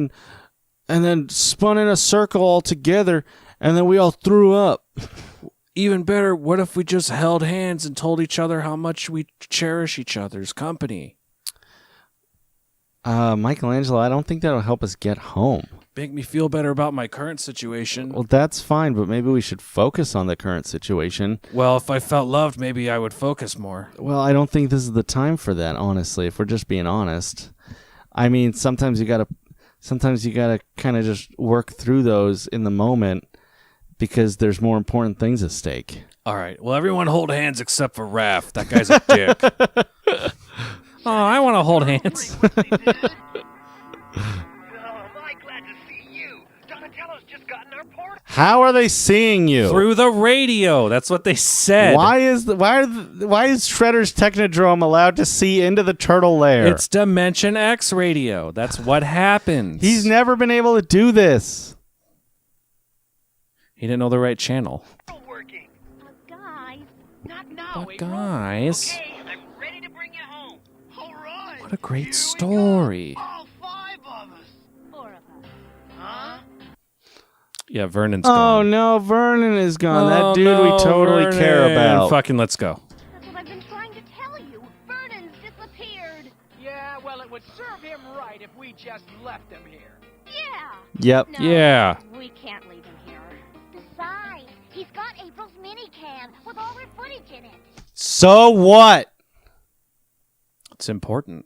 then spun in a circle all together and then we all threw up? Even better, what if we just held hands and told each other how much we cherish each other's company? Michelangelo, I don't think that'll help us get home. Make me feel better about my current situation. Well, that's fine, but maybe we should focus on the current situation. Well, if I felt loved, maybe I would focus more. Well, I don't think this is the time for that, honestly, if we're just being honest. I mean, sometimes you gotta kind of just work through those in the moment because there's more important things at stake. All right. Well, everyone hold hands except for Raph. That guy's a dick. Oh, I want to hold hands. Oh, am I glad to see you. Donatello's just gotten our portal. How are they seeing you? Through the radio. That's what they said. Why is Shredder's Technodrome allowed to see into the turtle lair? It's Dimension X radio. That's what happens. He's never been able to do this. He didn't know the right channel. Working. Guys, Not now, But April. guys, Okay, I'm ready to bring you home. All right. what a great Here we story. go. All 5 of us. 4 of us. Huh? Yeah, Vernon's Oh gone. no, Vernon is gone. Oh, That dude we no, totally care Vernon. about. Fucking let's go. That's what I've been trying to tell you. Vernon's disappeared. Yeah, well, it would serve him right if we just left him here. Yeah. Yep. No, Yeah. we can't leave him here. Besides, he's got April's minicam with all her footage in it. So what? It's important.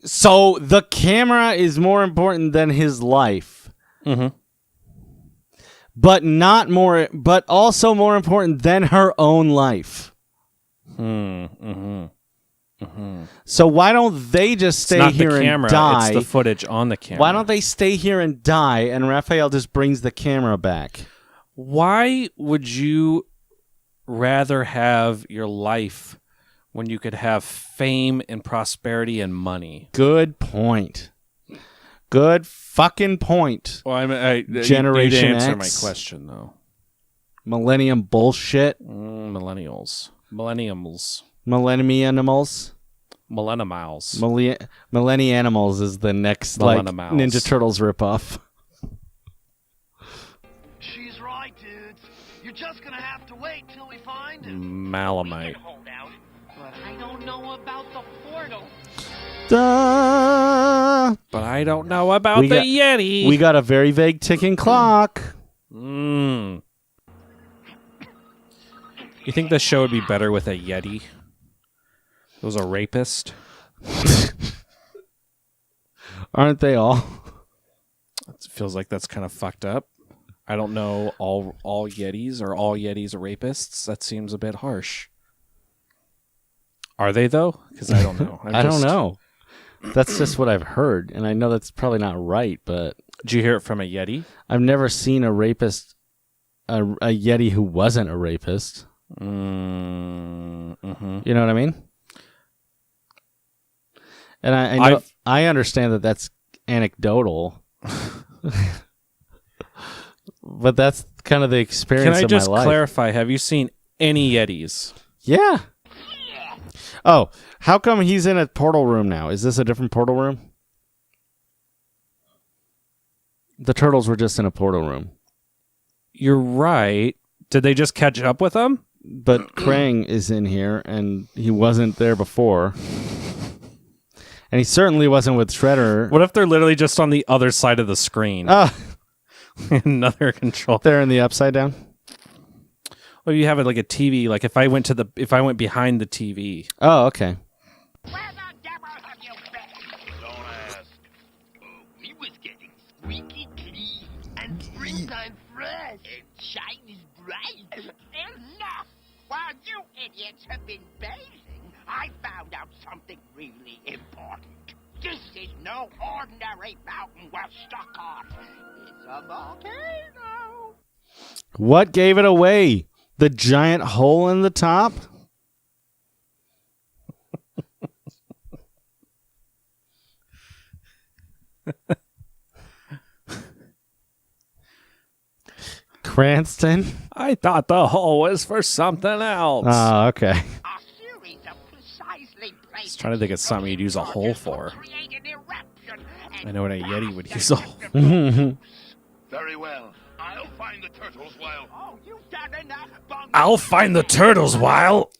So the camera is more important than his life. Mm-hmm. But also more important than her own life. Mm-hmm. Mm-hmm. So why don't they just stay it's not here the camera, and die? It's the footage on the camera. Why don't they stay here and die, and Raphael just brings the camera back? Why would you rather have your life when you could have fame and prosperity and money? Good point. Good fucking point. Well, I Generation you answer X. my question though. Millennium bullshit. Millennials. Millennials. Millenniumals. Millennials. Millenniumals is the next like Millenniumals. Ninja Turtles ripoff. She's right, dudes. You're just gonna have to wait till we find him. Malamite. Hold out. But I don't know about the portal. Duh. But I don't know about the Yeti. We got a very vague ticking clock. You think the show would be better with a Yeti? It was a rapist. Aren't they all? It feels like that's kind of fucked up. I don't know all Yetis or all Yetis are rapists. That seems a bit harsh. Are they though? Because I don't know. I don't know. That's just what I've heard, and I know that's probably not right. But did you hear it from a Yeti? I've never seen a rapist, a Yeti who wasn't a rapist. Mm-hmm. You know what I mean? And I understand that that's anecdotal, but that's kind of the experience Can I of just my life. clarify? Have you seen any Yetis? Yeah. Oh, how come he's in a portal room now? Is this a different portal room? The turtles were just in a portal room. You're right. Did they just catch up with them? But Krang is in here, and he wasn't there before. And he certainly wasn't with Shredder. What if they're literally just on the other side of the screen? Another control. They're in the upside down? Well, you have it like a TV. Like if I went behind the TV. Oh, okay. Where the devil have you been? Don't ask. We was getting squeaky clean and springtime fresh and shiny bright. Enough! While you idiots have been bathing, I found out something really important. This is no ordinary mountain we're stuck on. It's a volcano. What gave it away? The giant hole in the top? Cranston? I thought the hole was for something else. Oh, okay. A series of precisely placed. I was trying to think of something you'd use a hole for. I know what a Yeti would use a hole. Very well. I'll find the turtles while... Oh, you've done enough, Bunga. I'll find the turtles while.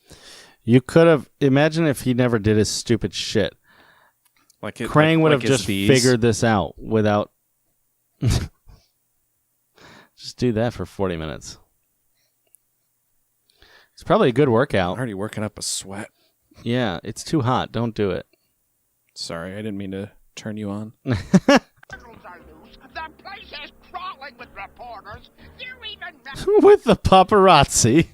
You could have... Imagine if he never did his stupid shit. Krang would have just figured this out without... Just do that for 40 minutes. It's probably a good workout. I'm already working up a sweat. Yeah, it's too hot. Don't do it. Sorry, I didn't mean to turn you on. The place is crawling with reporters. They're even... With the paparazzi.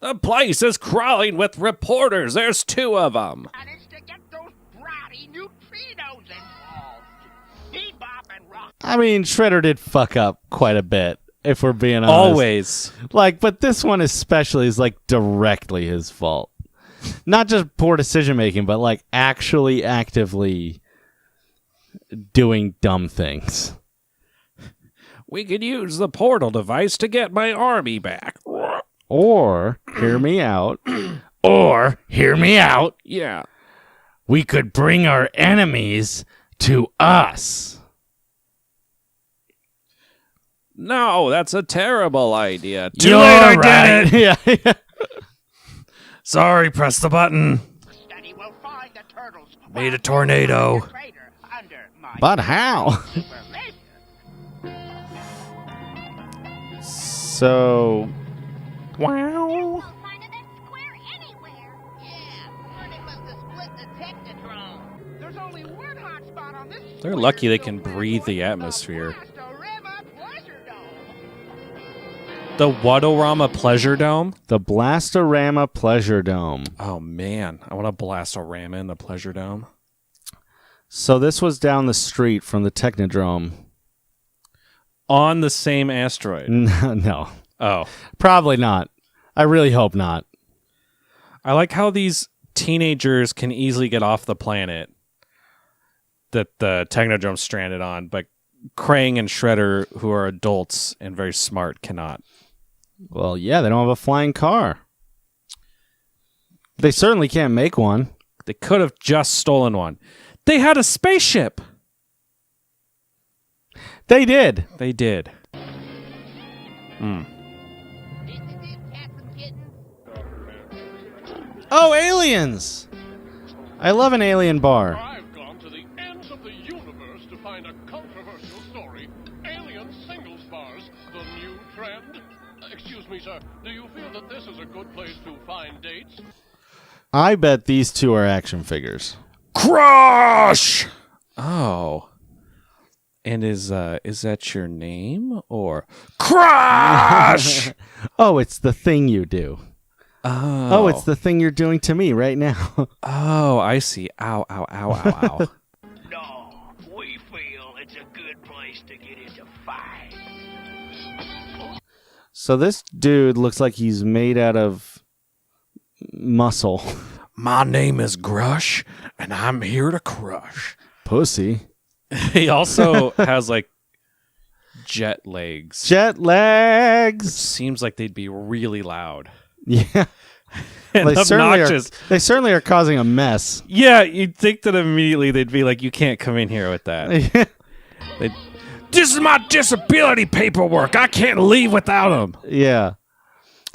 The place is crawling with reporters. There's 2 of them. managed to get those bratty neutrinos involved. Bebop and Rock. I mean, Shredder did fuck up quite a bit, if we're being honest. Always. But this one especially is, directly his fault. Not just poor decision-making, but, actually actively doing dumb things. We could use the portal device to get my army back. Or, hear me out. Or, hear me out. Yeah. We could bring our enemies to us. No, that's a terrible idea. Too You're late, I right. did it. Yeah. Sorry, press the button. Study will find the turtles. Made a tornado. Crater under my But how? supervision. So... Wow. Find a square anywhere. Yeah, Vernon must have split the tech to Technodrome. There's only one hot spot on this. They're lucky they can breathe the atmosphere. The Whatorama Pleasure Dome? The Blastorama Pleasure Dome. Oh, man. I want to blast a Rama in the Pleasure Dome. So this was down the street from the Technodrome. On the same asteroid? No. Oh. Probably not. I really hope not. I like how these teenagers can easily get off the planet that the Technodrome's stranded on, but Krang and Shredder, who are adults and very smart, cannot. Well, yeah, they don't have a flying car. They certainly can't make one. They could have just stolen one. They had a spaceship. They did. They did. Oh, aliens! I love an alien bar. I've gone to the ends of the universe to find a controversial story. Alien singles bars, the new trend. Excuse me, sir. Do you feel that this is a good place to find dates? I bet these two are action figures. Crush! Oh. And is that your name or Crush? Oh, it's the thing you do. Oh, it's the thing you're doing to me right now. Oh, I see. Ow, ow, ow, ow, ow. No, we feel it's a good place to get into fight. So this dude looks like he's made out of muscle. My name is Grush, and I'm here to crush. Pussy. He also has, like, jet legs. Jet legs! Seems like they'd be really loud. Yeah. And obnoxious. They certainly are causing a mess. Yeah, you'd think that immediately they'd be like, you can't come in here with that. This is my disability paperwork. I can't leave without them. Yeah.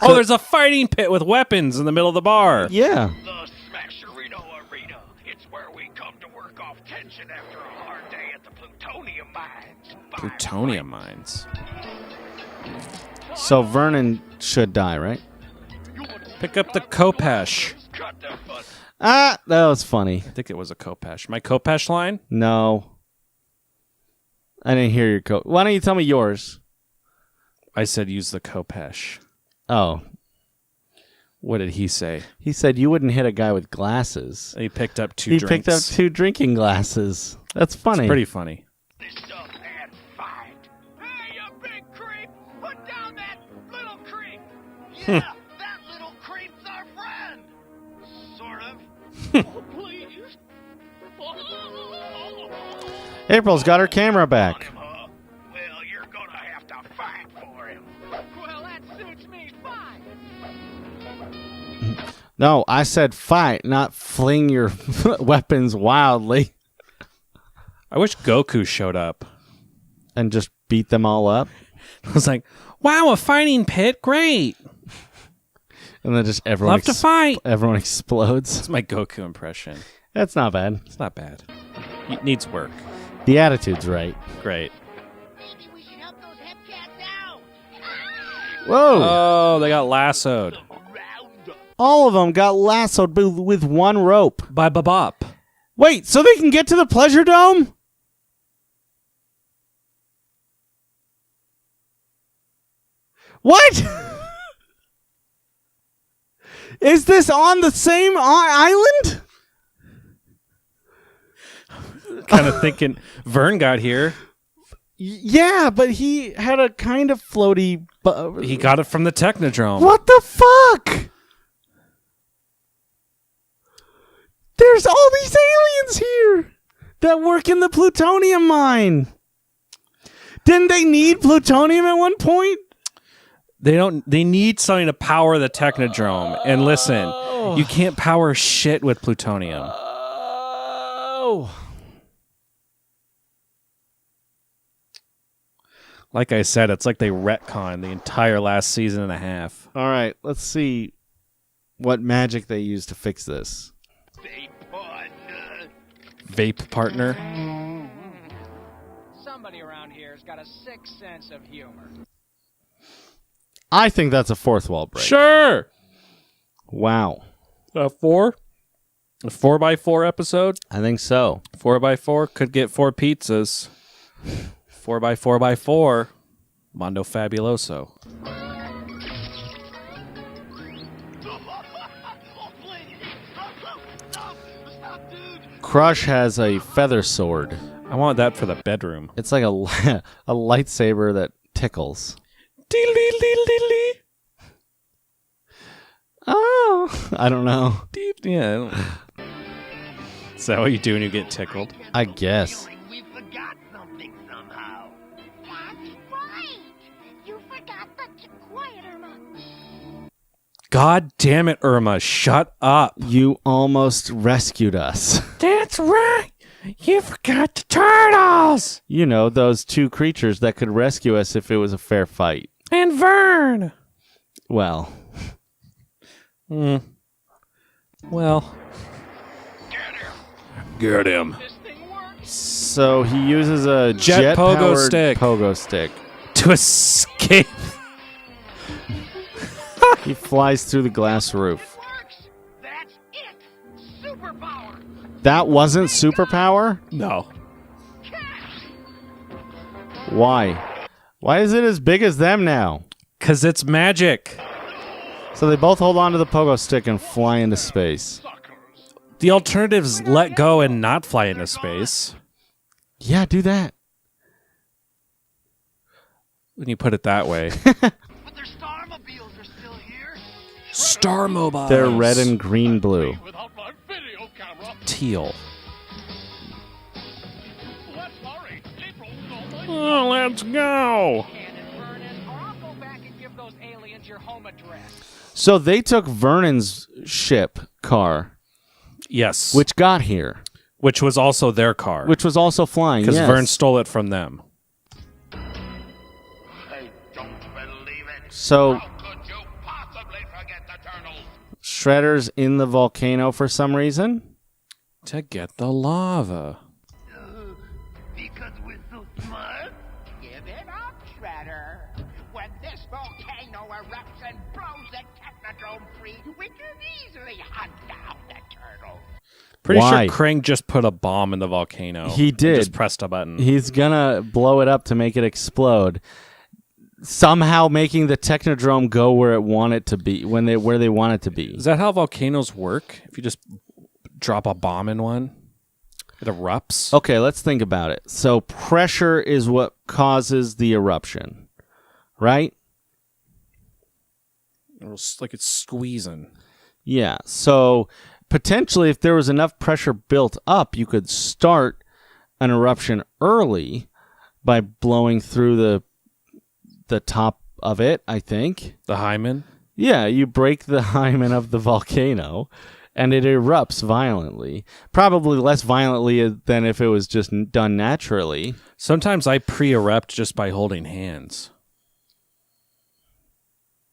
Oh, there's a fighting pit with weapons in the middle of the bar. Yeah. The Smasherino Arena. It's where we come to work off tension after a hard day at the plutonium mines. Plutonium mines. So Vernon should die, right? Pick up the Kopesh. Ah, that was funny. I think it was a Kopesh. My Kopesh line? No. I didn't hear your Why don't you tell me yours? I said use the Kopesh. Oh. What did he say? He said you wouldn't hit a guy with glasses. He picked up two He drinks. picked up 2 drinking glasses. That's funny. It's pretty funny. This stuff and fight. Hey, you big creep! Put down that little creep! Yeah, that little creep's our friend! Sort of. Oh, please. April's got her camera back. Well, you're gonna have to fight for him. Well, that suits me fine. No, I said fight, not fling your weapons wildly. I wish Goku showed up. And just beat them all up. I was like, wow, a fighting pit? Great. And then just everyone Love to fight. Everyone explodes. That's my Goku impression. That's not bad. It's not bad. It needs work. The attitude's right. Great. Maybe we should help those hepcats out. Whoa! Oh, they got lassoed. All of them got lassoed with one rope. By Babop. Wait, so they can get to the Pleasure Dome? What? Is this on the same island? Kind of thinking Vern got here. Yeah, but he had a kind of floaty... He got it from the Technodrome. What the fuck? There's all these aliens here that work in the plutonium mine. Didn't they need plutonium at one point? They don't. They need something to power the Technodrome. And listen, you can't power shit with plutonium. Oh. Like I said, it's like they retconned the entire last season and a half. All right, let's see what magic they use to fix this. Vape partner. Somebody around here's got a sixth sense of humor. I think that's a fourth wall break. Sure. Wow. 4? A 4x4 episode? I think so. 4x4 could get 4 pizzas. 4x4x4. Mondo Fabuloso. Crush has a feather sword. I want that for the bedroom. It's like a lightsaber that tickles. Oh, I don't know. Yeah. Is that what you do when you get tickled? I guess. We forgot something somehow. That's right. You forgot the quiet, Irma. God damn it, Irma. Shut up. You almost rescued us. That's right. You forgot the turtles. You know, those 2 creatures that could rescue us if it was a fair fight. And Vern. Well. Well. Get him. So he uses a Jet pogo stick. pogo stick. To escape. He flies through the glass roof. Works. That's it. Superpower. That wasn't superpower? No. Why? Why is it as big as them now? Because it's magic. So they both hold on to the pogo stick and fly into space. The alternative is let go and not fly into space. Yeah, do that. When you put it that way. But their Starmobiles are still here. Star Mobiles. They're red and green blue. Without my video camera. Teal. Let's hurry. April's almost. Oh, let's go. Cannon, Vernon, or I'll go back and give those aliens your home address. So they took Vernon's ship car, Yes. which got here, Which was also their car. which was also flying. Because Yes. Vern stole it from them. I don't believe it. So How could you possibly forget the turtles? Shredder's in the volcano for some reason. To get the lava. Because we're so smart? Give it up, Shredder. When this volcano erupts and blows the Technodrome free, we can easily hunt down the turtles. Pretty Why? sure Krang just put a bomb in the volcano. He did. Just pressed a button. He's gonna blow it up to make it explode, somehow making the Technodrome go where it want it to be, where they want it to be. Is that how volcanoes work? If you just drop a bomb in one, it erupts? Okay, let's think about it. So pressure is what causes the eruption, right? Like it's squeezing. Yeah. So potentially, if there was enough pressure built up, you could start an eruption early by blowing through the top of it, I think. The hymen? Yeah, you break the hymen of the volcano, and it erupts violently. Probably less violently than if it was just done naturally. Sometimes I pre-erupt just by holding hands.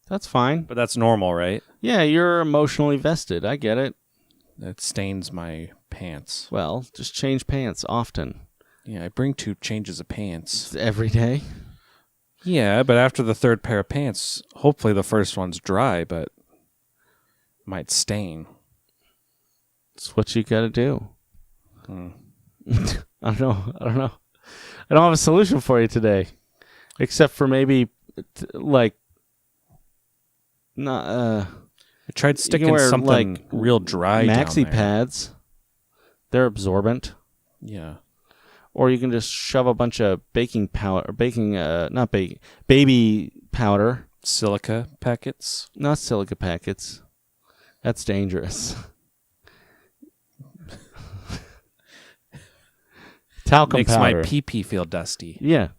That's fine. But that's normal, right? Yeah, you're emotionally vested. I get it. That stains my pants. Well, just change pants often. Yeah, I bring 2 changes of pants. Every day. Yeah, but after the 3rd pair of pants, hopefully the first one's dry, but might stain. It's what you gotta do. I don't know. I don't have a solution for you today. Except for maybe, I tried sticking wear, something like, real dry down maxi there. pads. They're absorbent. Yeah. Or you can just shove a bunch of baby powder. Silica packets. Not silica packets. That's dangerous. Talcum Makes powder. my pee-pee feel dusty. Yeah.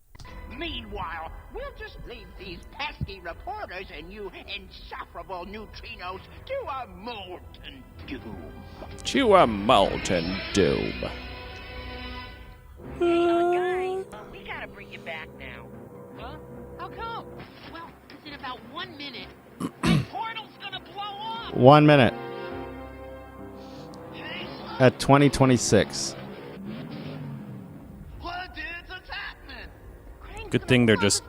Meanwhile, we'll just leave these pesky reporters and you insufferable neutrinos to a molten doom. To a molten doom. Guys, we gotta bring you back now. Huh? How come? Well, because in about 1 minute, the portal's gonna blow up. 1 minute. At 2026. What, dudes? What's happening? Good thing they're just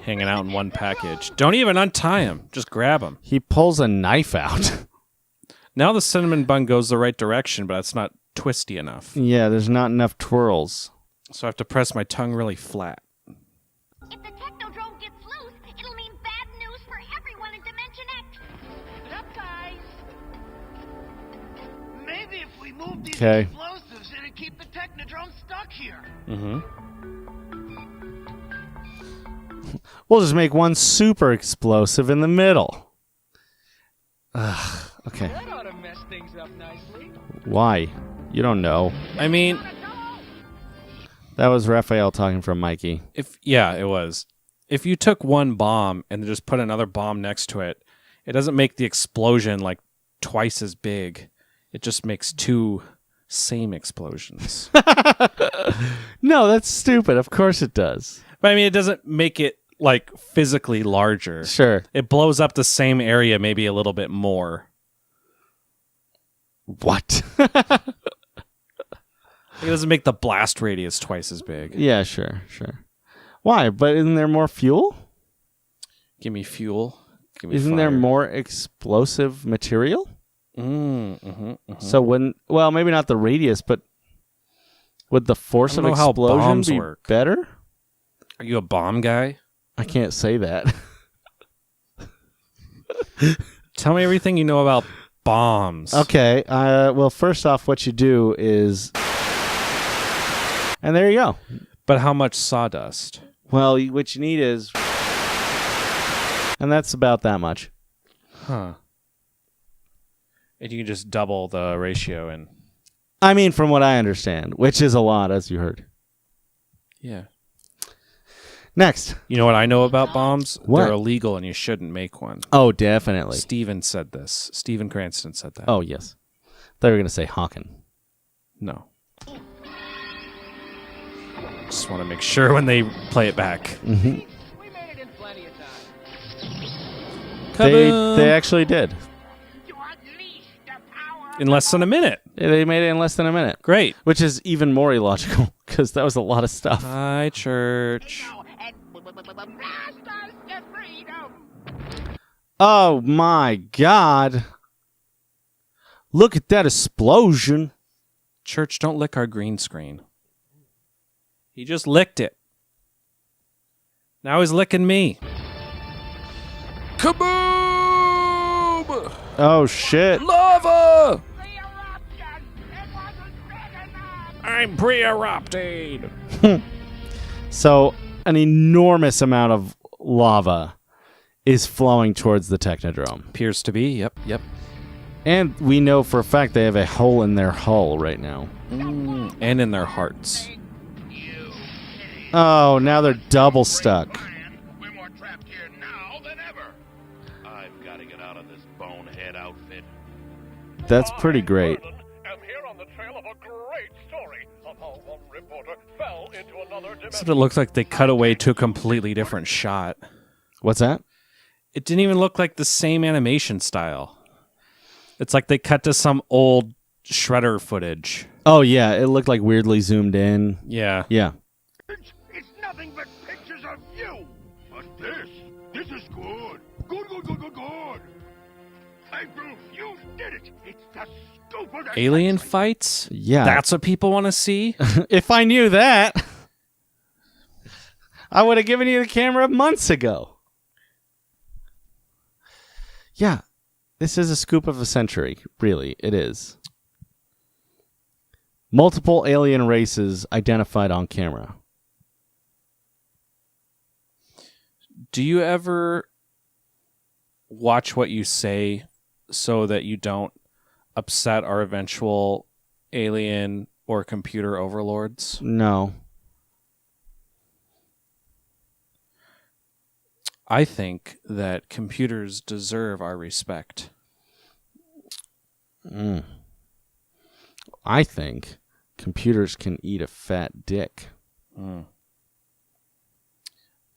hanging out in one package. Don't even untie him. Just grab him. He pulls a knife out. Now the cinnamon bun goes the right direction, but it's not twisty enough. Yeah, there's not enough twirls. So I have to press my tongue really flat. If the Technodrome gets loose, it'll mean bad news for everyone in Dimension X. Keep it up, guys. Maybe if we move these Okay. explosives, it'd keep the Technodrome stuck here. Mm-hmm. We'll just make one super explosive in the middle. Ugh, okay. That ought to mess things up nicely. Why? You don't know. I mean, That was Raphael talking from Mikey. it was. If you took one bomb and just put another bomb next to it, it doesn't make the explosion like twice as big. It just makes two same explosions. No, that's stupid. Of course it does. But I mean, it doesn't make it like physically larger. Sure. It blows up the same area maybe a little bit more. What? It doesn't make the blast radius twice as big. Yeah, sure. Why? But isn't there more fuel? Give me fuel. Give me Isn't there fire. more explosive material? Mm-hmm. So well, maybe not the radius, but would the force I of don't know how explosion bombs be work. better? Are you a bomb guy? I can't say that. Tell me everything you know about bombs. Okay. Well, first off, what you do is, and there you go. But how much sawdust? Well, what you need is, and that's about that much. Huh. And you can just double the ratio and... I mean, from what I understand, which is a lot, as you heard. Yeah. Next. You know what I know about bombs? What? They're illegal and you shouldn't make one. Oh, definitely. Steven said this. Steven Cranston said that. Oh, yes. Thought you were going to say Hawken. No. Just want to make sure when they play it back. Mm-hmm. We made it in plenty of time. They actually did. To unleash the power In less than a minute. They made it in less than a minute. Great. Which is even more illogical, because that was a lot of stuff. Hi, church. and blast us to freedom. Oh, my God. Look at that explosion. Church, don't lick our green screen. He just licked it. Now he's licking me. Kaboom! Oh, shit. Lava! The eruption. It wasn't big enough. I'm pre-erupted. So, an enormous amount of lava is flowing towards the Technodrome. Appears to be. Yep. And we know for a fact they have a hole in their hull right now. And in their hearts. Oh, now they're double stuck. We're more trapped here now than ever. I've got to get out of this bonehead outfit. That's pretty great. I'm here on the trail of a great story of how one reporter fell into another dimension. So it looks like they cut away to a completely different shot. What's that? It didn't even look like the same animation style. It's like they cut to some old Shredder footage. Oh, yeah, it looked like weirdly zoomed in. Yeah. Yeah. It's nothing but pictures of you. But this is good. Good. April, you did it. It's the stupidest. Alien fights? Yeah. That's what people want to see? If I knew that, I would have given you the camera months ago. Yeah. This is a scoop of a century. Really, it is. Multiple alien races identified on camera. Do you ever watch what you say so that you don't upset our eventual alien or computer overlords? No. I think that computers deserve our respect. I think computers can eat a fat dick.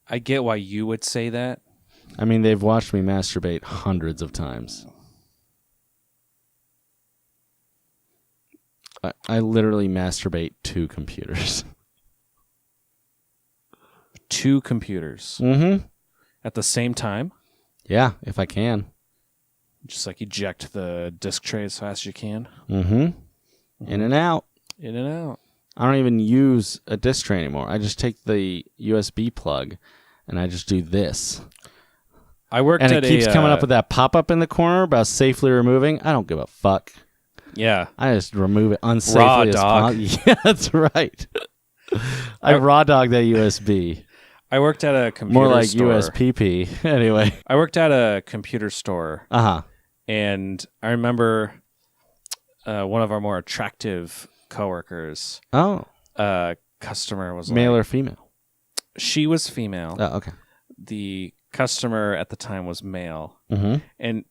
I get why you would say that. I mean, they've watched me masturbate hundreds of times. I literally masturbate to computers. Two computers Mm-hmm. at the same time? Yeah, if I can. Just like eject the disc tray as fast as you can. Mm-hmm. In and out. In and out. I don't even use a disc tray anymore. I just take the USB plug and I just do this. I worked and at it keeps coming up with that pop-up in the corner about safely removing. I don't give a fuck. Yeah. I just remove it unsafely Raw as dog. possible. Yeah, that's right. I raw dog that USB. I worked at a computer More like store. USPP. Anyway. I worked at a computer store. Uh-huh. And I remember one of our more attractive coworkers. Oh. Customer was male like, or female? She was female. Oh, okay. The customer at the time was male. Mm-hmm. And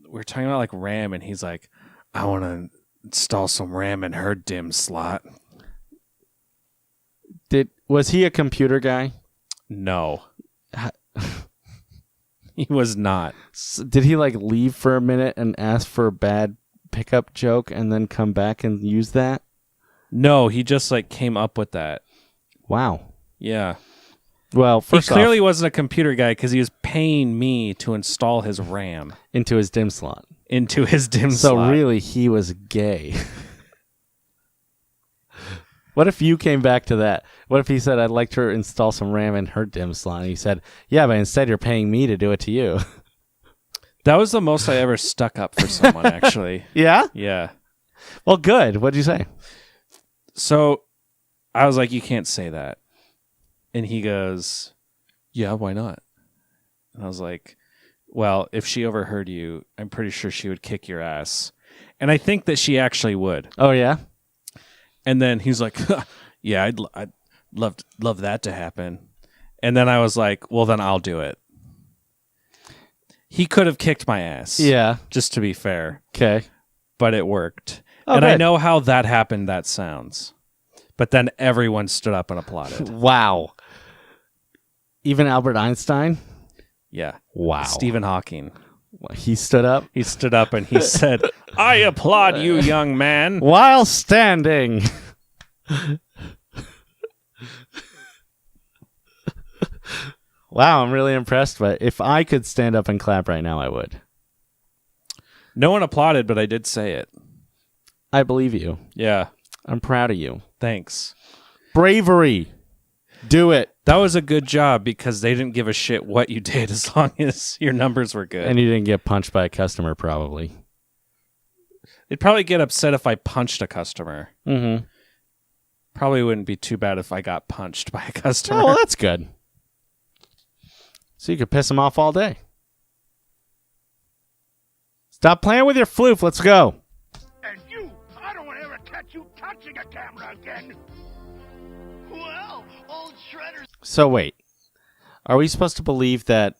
we were talking about like RAM, and he's like, I want to install some RAM in her DIMM slot. Was he a computer guy? No. He was not. Did he like leave for a minute and ask for a bad pickup joke and then come back and use that? No, he just like came up with that. Wow. Yeah. Well, first he clearly off, wasn't a computer guy because he was paying me to install his RAM into his DIMM slot. Into his DIMM so slot. So really, he was gay. What if you came back to that? What if he said, I'd like to install some RAM in her DIMM slot? And he said, yeah, but instead you're paying me to do it to you. That was the most I ever stuck up for someone, actually. Yeah? Yeah. Well, good. What'd you say? So I was like, you can't say that. And he goes, yeah, why not? And I was like, well, if she overheard you, I'm pretty sure she would kick your ass. And I think that she actually would. Oh, yeah? And then he's like, yeah, I'd love that to happen. And then I was like, well, then I'll do it. He could have kicked my ass. Yeah. Just to be fair. Okay. But it worked. Oh, and good. I know how that happened, that sounds. But then everyone stood up and applauded. Wow. Even Albert Einstein? Yeah. Wow. Stephen Hawking. He stood up? He stood up and he said, I applaud you, young man. While standing. Wow, I'm really impressed. But if I could stand up and clap right now, I would. No one applauded, but I did say it. I believe you. Yeah. I'm proud of you. Thanks. Bravery. Do it. That was a good job because they didn't give a shit what you did as long as your numbers were good. And you didn't get punched by a customer, probably. They'd probably get upset if I punched a customer. Mm-hmm. Probably wouldn't be too bad if I got punched by a customer. Oh, well, that's good. So you could piss them off all day. Stop playing with your floof. Let's go. And you, I don't want to ever catch you touching a camera again. Well, old Shredder's... So wait. Are we supposed to believe that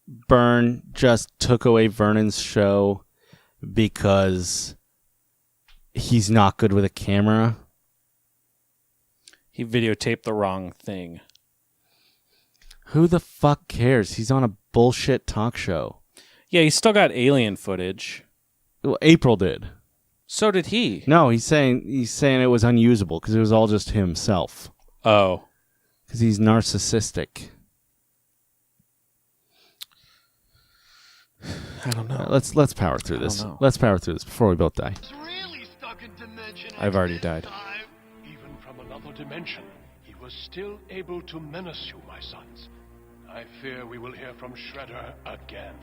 Byrne just took away Vernon's show because he's not good with a camera? He videotaped the wrong thing. Who the fuck cares? He's on a bullshit talk show. Yeah, he still got alien footage. Well, April did. So did he. No, he's saying it was unusable because it was all just himself. Oh. Because he's narcissistic. I don't know. Let's power through this. Let's power through this before we both die. really stuck in Dimension I've already died. Even from another dimension, he was still able to menace you, my sons. I fear we will hear from Shredder again.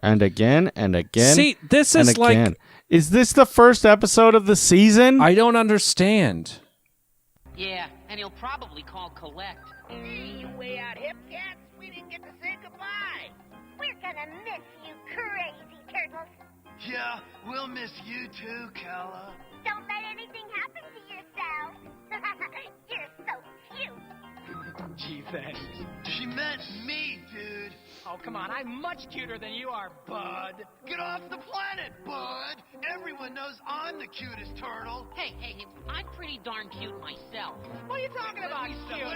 And again and again. See, this and is again. like... Is this the first episode of the season? I don't understand. Yeah, and he'll probably call collect. You way out hip cats. We didn't get to say goodbye. We're gonna miss you, crazy turtles. Yeah, we'll miss you too, Kala. Don't let anything happen to yourself. You're so cute. Gee, thanks. She meant me, dude. Oh, come on. I'm much cuter than you are, bud. Get off the planet, bud. Everyone knows I'm the cutest turtle. Hey, I'm pretty darn cute myself. What are you talking about, cute?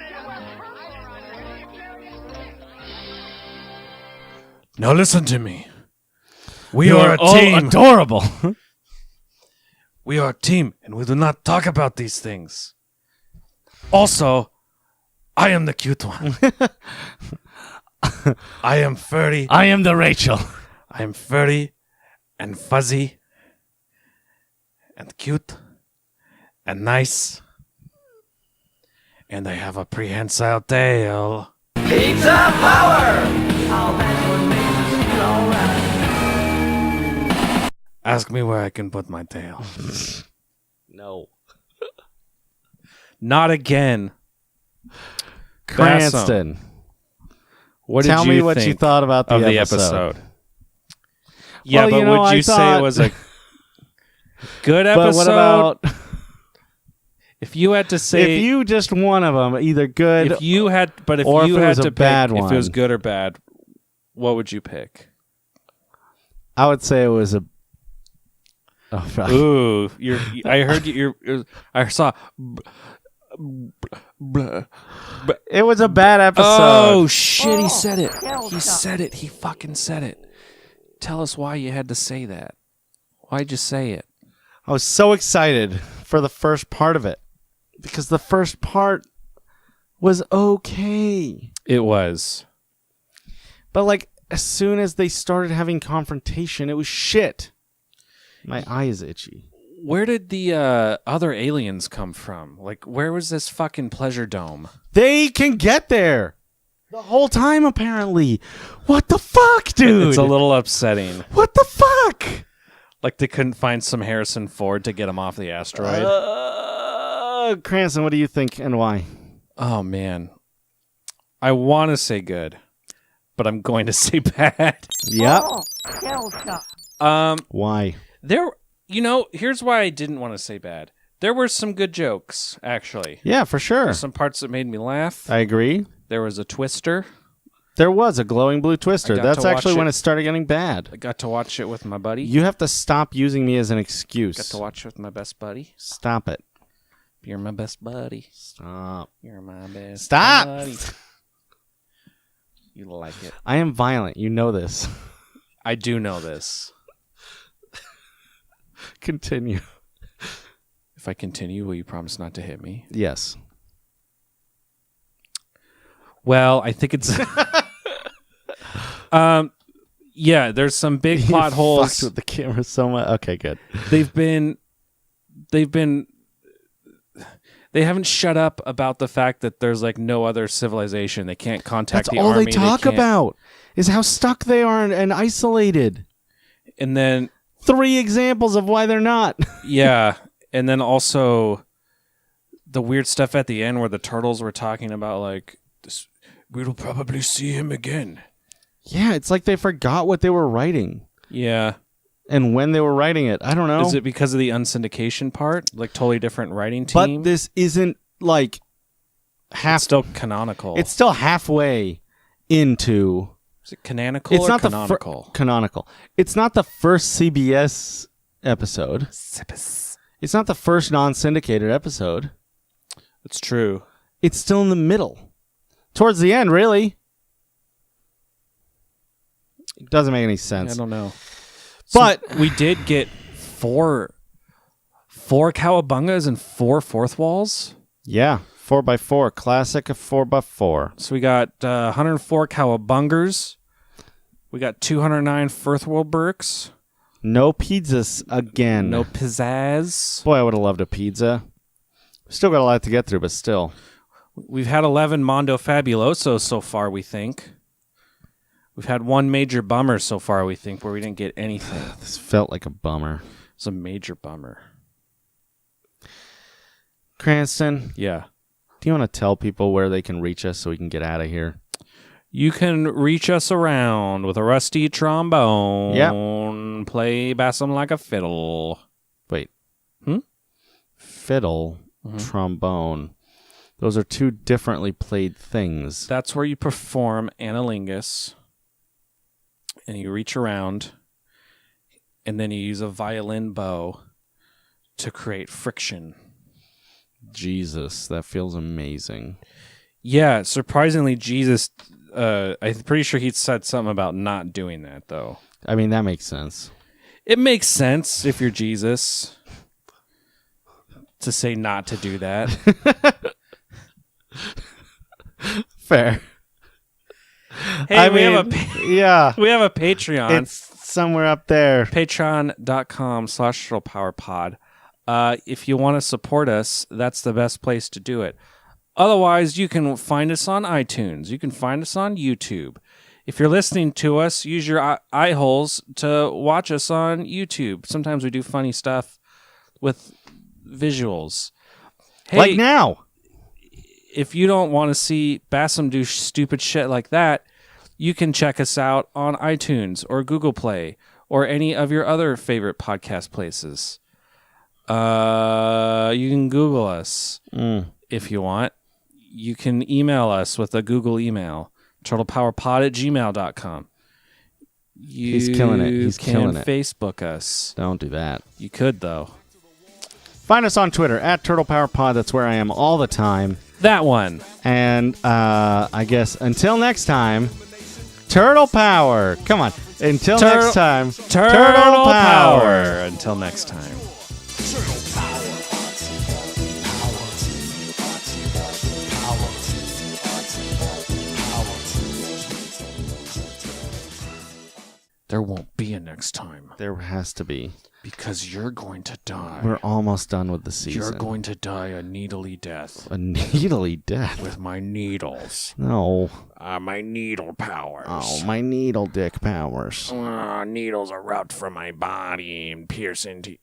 Now listen to me. We You're are a all team. adorable. We are a team, and we do not talk about these things. Also, I am the cute one. I am furry. I am the Rachel. I'm furry and fuzzy and cute and nice. And I have a prehensile tail. Pizza power! Oh, that's what makes us feel alright. Ask me where I can put my tail. No. Not again. Cranston. What Tell did me you what you think thought about of the episode. Yeah, Well, but you know, would I you say thought- it was a good episode? But what about if you had to say if you just one of them, either good if you had but if or you if it had was a to bad pick if it was one? good or bad, what would you pick? I would say it was a. Oh, fuck. Ooh, I heard you. I saw. It was a bad episode. Oh shit! He said it. He said it. He fucking said it. Tell us why you had to say that. Why'd you say it? I was so excited for the first part of it because the first part was okay. It was. But like as soon as they started having confrontation, it was shit. My eye is itchy. Where did the other aliens come from? Like, where was this fucking pleasure dome? They can get there the whole time, apparently. What the fuck, dude? It's a little upsetting. What the fuck? Like they couldn't find some Harrison Ford to get him off the asteroid. Cranston, what do you think and why? Oh man, I want to say good, but I'm going to say bad. Yep. Why? There, here's why I didn't want to say bad. There were some good jokes, actually. Yeah, for sure. There's some parts that made me laugh. I agree. There was a twister. There was a glowing blue twister. I got That's to watch actually when it. it started getting bad. I got to watch it with my buddy. You have to stop using me as an excuse. Got to watch it with my best buddy. Stop it. You're my best buddy. Stop. You're my best Stop. buddy. You like it. I am violent. You know this. I do know this. Continue. If I continue, will you promise not to hit me? Yes. Well, I think it's yeah, there's some big plot You holes. fucked with the camera so much. Okay, good. They haven't shut up about the fact that there's like no other civilization. They can't contact That's the all army. they talk can't- about is how stuck they are and isolated. And then 3 examples of why they're not. yeah, and then also the weird stuff at the end where the turtles were talking about like this, we'll probably see him again. Yeah, it's like they forgot what they were writing Yeah. and when they were writing it. I don't know. Is it because of the unsyndication part? Like totally different writing But team? this isn't like half. It's still canonical. It's still halfway into. Is it canonical It's or not canonical? Canonical. It's not the first CBS episode. It's not the first non-syndicated episode. It's true. It's still in the middle. Towards the end, really. It doesn't make any sense. I don't know. But So we did get four Cowabungas and 4 fourth walls. yeah, 4x4. Classic 4x4. So we got 104 Cowabungers. We got 209 Firthwell-Burks. No pizzas again. No pizzazz. Boy, I would have loved a pizza. Still got a lot to get through, but still. We've had 11 Mondo Fabulosos so far, we think. We've had 1 major bummer so far, we think, where we didn't get anything. This felt like a bummer. It's a major bummer. Cranston, Yeah. do you want to tell people where they can reach us so we can get out of here? You can reach us around with a rusty trombone. Yep. Play bassum like a fiddle. Wait. Hmm? Fiddle, trombone. Those are 2 differently played things. That's where you perform analingus. And you reach around. And then you use a violin bow to create friction. Jesus, that feels amazing. Yeah, surprisingly, Jesus... I'm pretty sure he said something about not doing that, though. I mean, that makes sense. It makes sense if you're Jesus to say not to do that. Fair. Hey, we have a yeah. Patreon. It's somewhere up there. Patreon.com/turtlepowerpod. If you want to support us, that's the best place to do it. Otherwise, you can find us on iTunes. You can find us on YouTube. If you're listening to us, use your eye holes to watch us on YouTube. Sometimes we do funny stuff with visuals. Hey, Like now. if you don't want to see Bassam do stupid shit like that, you can check us out on iTunes or Google Play or any of your other favorite podcast places. You can Google us if you want. You can email us with a Google email, turtlepowerpod@gmail.com. He's killing it. He's killing it. Facebook us. Don't do that. You could, though. Find us on Twitter @TurtlePowerPod. That's where I am all the time. That one. And I guess until next time, Turtle Power. Come on. Until next time, Turtle Power. Until next time. There won't be a next time. There has to be. Because you're going to die. We're almost done with the season. You're going to die a needly death. A needly death? With my needles. No. My needle powers. Oh, my needle dick powers. Needles erupt from my body and pierce into...